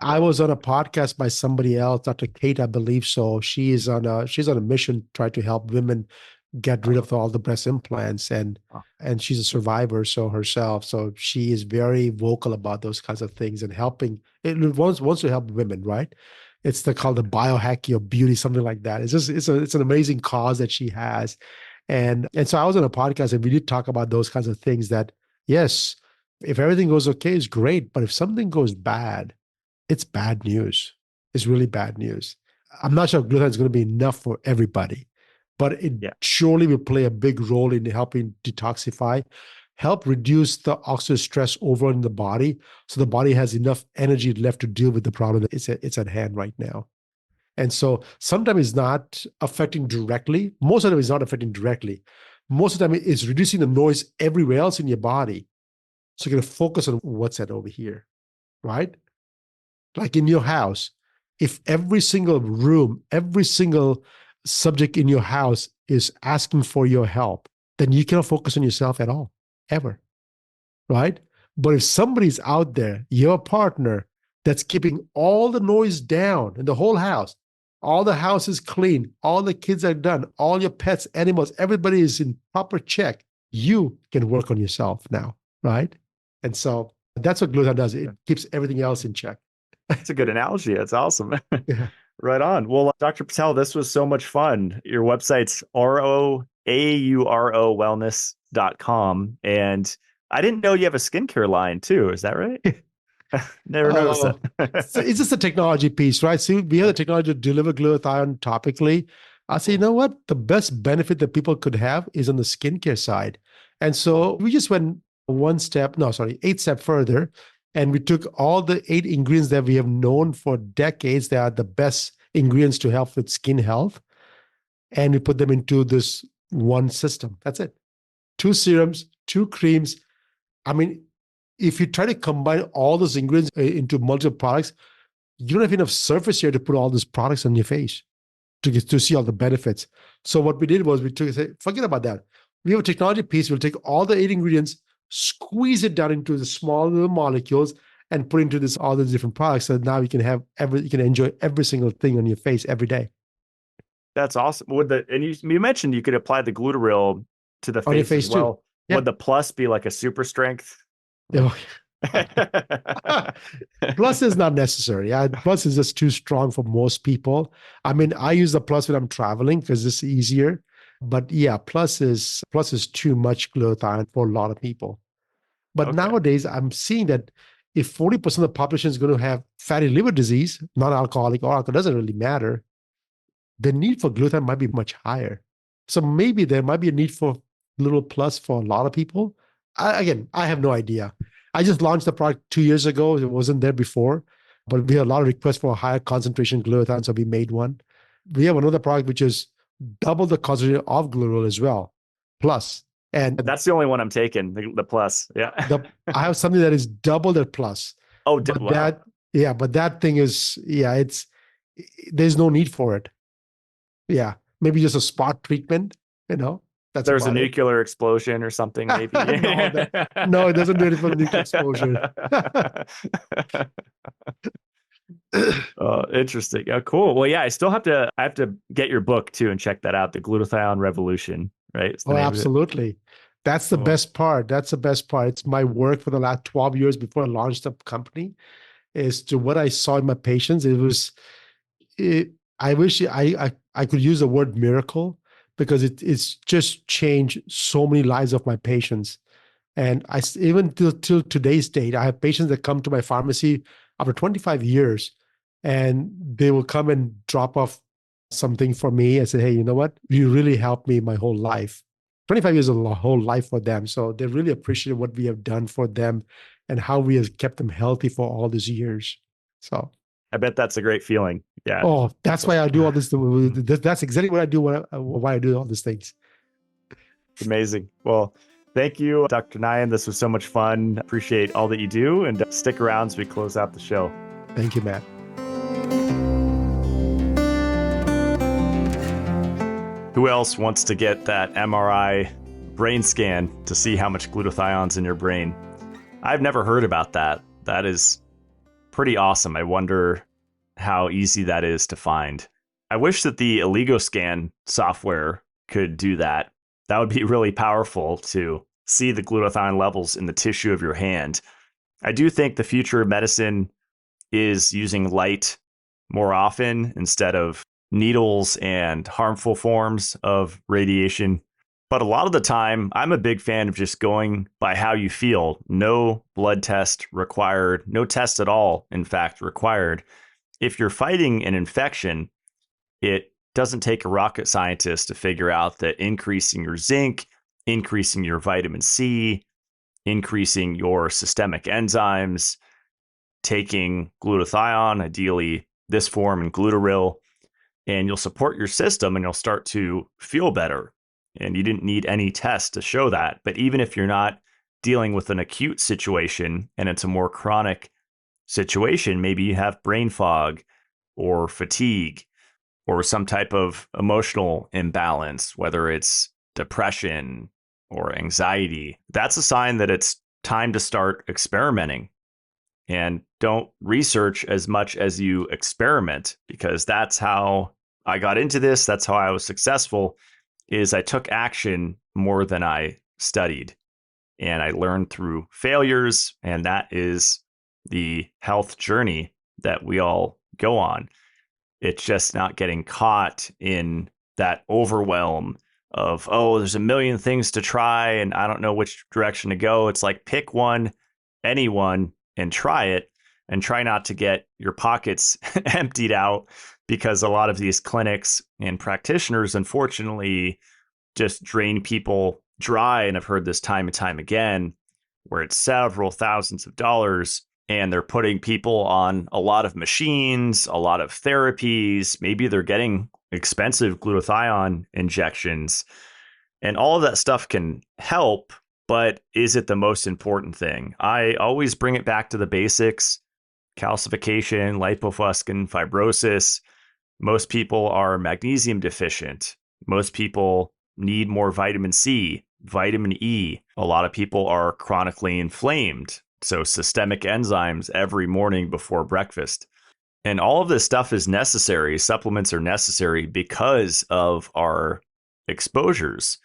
I was on a podcast by somebody else, Dr. Kate, I believe so. She's on a mission trying to help women get rid of all the breast implants, and she's a survivor herself. So she is very vocal about those kinds of things and helping. It wants to help women, right? It's called the biohack your beauty, something like that. It's an amazing cause that she has, and so I was on a podcast and we did talk about those kinds of things. That yes, if everything goes okay, it's great, but if something goes bad, it's bad news. It's really bad news. I'm not sure glutathione is going to be enough for everybody, but it surely will play a big role in helping detoxify, help reduce the oxidative stress over in the body, so the body has enough energy left to deal with the problem that it's at hand right now. And so sometimes it's not affecting directly. Most of the time it's not affecting directly. Most of the time it's reducing the noise everywhere else in your body. So you're going to focus on what's at over here, right? Like in your house, if every single room, every single subject in your house is asking for your help, then you cannot focus on yourself at all, ever, right? But if somebody's out there, your partner, that's keeping all the noise down in the whole house, all the house is clean, all the kids are done, all your pets, animals, everybody is in proper check, you can work on yourself now, right? And so that's what glutathione does. It keeps everything else in check. That's a good analogy. That's awesome. Yeah. Right on. Well, Dr. Patel, this was so much fun. Your website's roaurowellness.com. And I didn't know you have a skincare line too. Is that right? Never noticed that. So it's just a technology piece, right? See, we have the technology to deliver glutathione topically. I say, you know what? The best benefit that people could have is on the skincare side. And so we just went 8 steps further. And we took all the 8 ingredients that we have known for decades that are the best ingredients to help with skin health. And we put them into this one system. That's it. 2 serums, 2 creams. I mean, if you try to combine all those ingredients into multiple products, you don't have enough surface area to put all these products on your face to see all the benefits. So what we did was forget about that. We have a technology piece. We'll take all the 8 ingredients, squeeze it down into the small little molecules, and put into all the different products. So now you can enjoy every single thing on your face every day. That's awesome. You mentioned you could apply the Glutaryl to the face as well. Too. Yeah. Would the plus be like a super strength? Yeah. Plus is not necessary. Plus is just too strong for most people. I mean, I use the plus when I'm traveling because it's easier. But yeah, plus is too much glutathione for a lot of people. But nowadays, I'm seeing that if 40% of the population is going to have fatty liver disease, non-alcoholic or alcohol, doesn't really matter, the need for glutathione might be much higher. So maybe there might be a need for a little plus for a lot of people. I have no idea. I just launched the product 2 years ago. It wasn't there before, but we had a lot of requests for a higher concentration glutathione, so we made one. We have another product which is double the concentration of Glutaryl as well, plus. And that's the only one I'm taking, the plus. Yeah. I have something that is double that plus. Oh, but wow. But that thing is, there's no need for it. Yeah. Maybe just a spot treatment, There's a nuclear explosion or something, maybe. No, it doesn't do it for the nuclear explosion. Interesting. Oh, cool. Well, yeah, I have to get your book too and check that out. The Glutathione Revolution, right? Absolutely. That's the best part. That's the best part. It's my work for the last 12 years before I launched the company, is to what I saw in my patients. I wish I could use the word miracle, because it's just changed so many lives of my patients. And even till today's date, I have patients that come to my pharmacy after 25 years, and they will come and drop off something for me and say, hey, you know what? You really helped me my whole life. 25 years is a whole life for them. So they really appreciate what we have done for them and how we have kept them healthy for all these years. So I bet that's a great feeling. Yeah. Oh, that's why I do all this. That's exactly what I do. Why I do all these things. Amazing. Well, thank you, Dr. Nayan. This was so much fun. Appreciate all that you do, and stick around as we close out the show. Thank you, Matt. Who else wants to get that MRI brain scan to see how much glutathione's in your brain? I've never heard about that. That is pretty awesome. I wonder how easy that is to find. I wish that the OligoScan software could do that. That would be really powerful to see the glutathione levels in the tissue of your hand. I do think the future of medicine is using light more often instead of needles and harmful forms of radiation. But a lot of the time, I'm a big fan of just going by how you feel. No blood test required, no test at all, in fact, required. If you're fighting an infection, it doesn't take a rocket scientist to figure out that increasing your zinc, increasing your vitamin C, increasing your systemic enzymes, taking glutathione, ideally this form, and Glutaryl, and you'll support your system and you'll start to feel better. And you didn't need any test to show that. But even if you're not dealing with an acute situation and it's a more chronic situation, maybe you have brain fog or fatigue or some type of emotional imbalance, whether it's depression or anxiety, that's a sign that it's time to start experimenting. And don't research as much as you experiment, because that's how I got into this. That's how I was successful, is I took action more than I studied. And I learned through failures, and that is the health journey that we all go on. It's just not getting caught in that overwhelm of, oh, there's a million things to try and I don't know which direction to go. It's like pick one, anyone, and try it, and try not to get your pockets emptied out, because a lot of these clinics and practitioners, unfortunately, just drain people dry. And I've heard this time and time again, where it's several thousands of dollars and they're putting people on a lot of machines, a lot of therapies. Maybe they're getting expensive glutathione injections, and all of that stuff can help. But is it the most important thing? I always bring it back to the basics: calcification, lipofuscin, fibrosis. Most people are magnesium deficient. Most people need more vitamin C, vitamin E. A lot of people are chronically inflamed. So systemic enzymes every morning before breakfast. And all of this stuff is necessary. Supplements are necessary because of our exposures,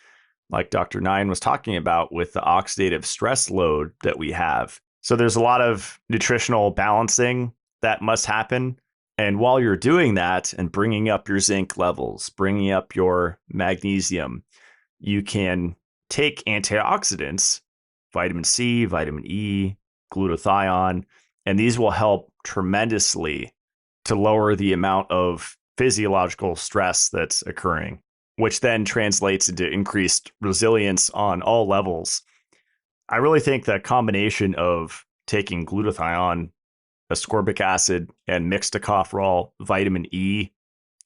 like Dr. Nayan was talking about with the oxidative stress load that we have. So there's a lot of nutritional balancing that must happen. And while you're doing that and bringing up your zinc levels, bringing up your magnesium, you can take antioxidants, vitamin C, vitamin E, glutathione, and these will help tremendously to lower the amount of physiological stress that's occurring, which then translates into increased resilience on all levels. I really think that combination of taking glutathione, ascorbic acid, and mixed tocopherol, vitamin E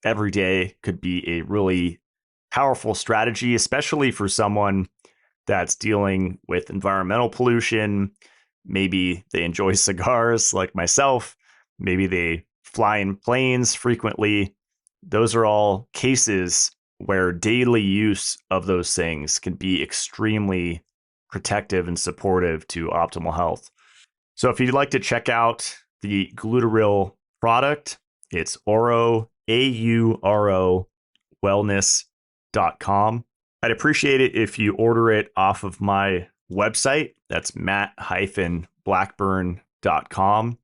every day could be a really powerful strategy, especially for someone that's dealing with environmental pollution. Maybe they enjoy cigars like myself. Maybe they fly in planes frequently. Those are all cases where daily use of those things can be extremely protective and supportive to optimal health. So if you'd like to check out the Glutaryl product, it's Auro, AURO, wellness.com. I'd appreciate it if you order it off of my website. That's matt-blackburn.com.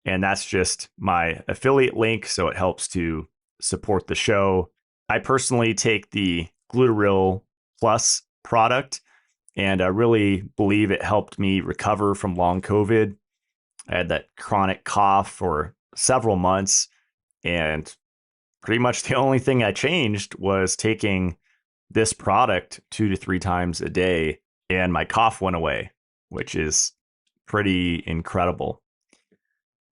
And that's just my affiliate link, so it helps to support the show. I personally take the Glutaryl Plus product, and I really believe it helped me recover from long COVID. I had that chronic cough for several months, and pretty much the only thing I changed was taking this product 2 to 3 times a day, and my cough went away, which is pretty incredible.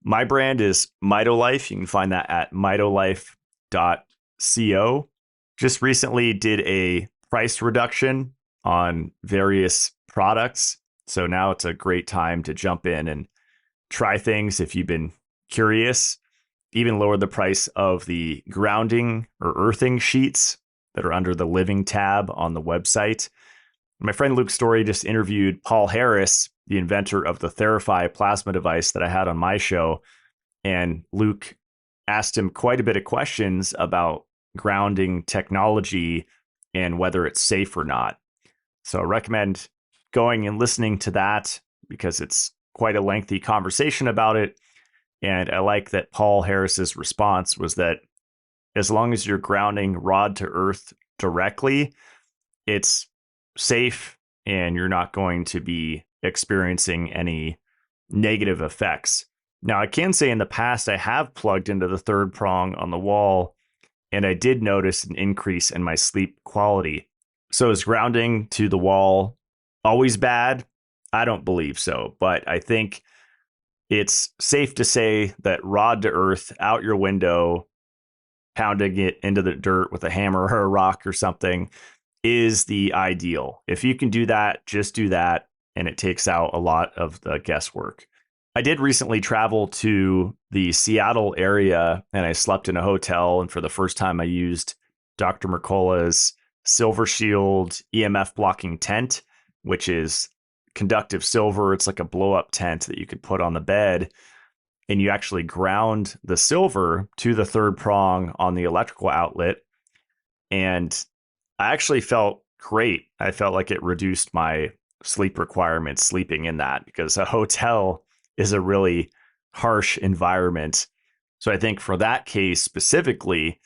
My brand is Mitolife. You can find that at mitolife.co. Just recently did a price reduction on various products. So now it's a great time to jump in and try things if you've been curious. Even lowered the price of the grounding or earthing sheets that are under the living tab on the website. My friend Luke Story just interviewed Paul Harris, the inventor of the Therify plasma device that I had on my show. And Luke asked him quite a bit of questions about grounding technology and whether it's safe or not. So I recommend going and listening to that, because it's quite a lengthy conversation about it. And I like that Paul Harris's response was that as long as you're grounding rod to earth directly, it's safe and you're not going to be experiencing any negative effects. Now, I can say in the past, I have plugged into the third prong on the wall and I did notice an increase in my sleep quality. So is grounding to the wall always bad? I don't believe so, but I think it's safe to say that rod to earth, out your window, pounding it into the dirt with a hammer or a rock or something is the ideal. If you can do that, just do that, and it takes out a lot of the guesswork. I did recently travel to the Seattle area, and I slept in a hotel, and for the first time I used Dr. Mercola's Silver Shield EMF blocking tent, which is conductive silver. It's like a blow-up tent that you could put on the bed, and you actually ground the silver to the third prong on the electrical outlet. And I actually felt great. I felt like it reduced my sleep requirements sleeping in that, because a hotel is a really harsh environment. So I think for that case specifically,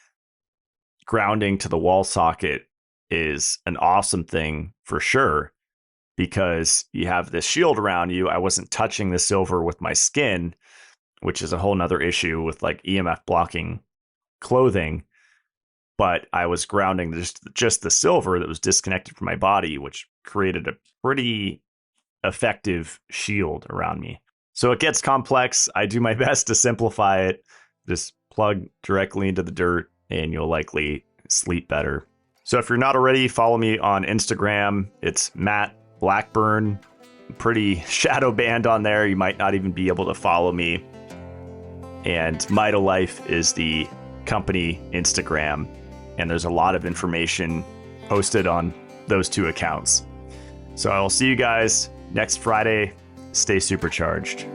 grounding to the wall socket is an awesome thing for sure, because you have this shield around you. I wasn't touching the silver with my skin, which is a whole nother issue with like EMF blocking clothing. But I was grounding just the silver that was disconnected from my body, which created a pretty effective shield around me. So it gets complex. I do my best to simplify it. Just plug directly into the dirt and you'll likely sleep better. So if you're not already, follow me on Instagram. It's Matt Blackburn. Pretty shadow banned on there. You might not even be able to follow me. And Mitolife is the company Instagram. And there's a lot of information posted on those two accounts. So I will see you guys next Friday. Stay supercharged.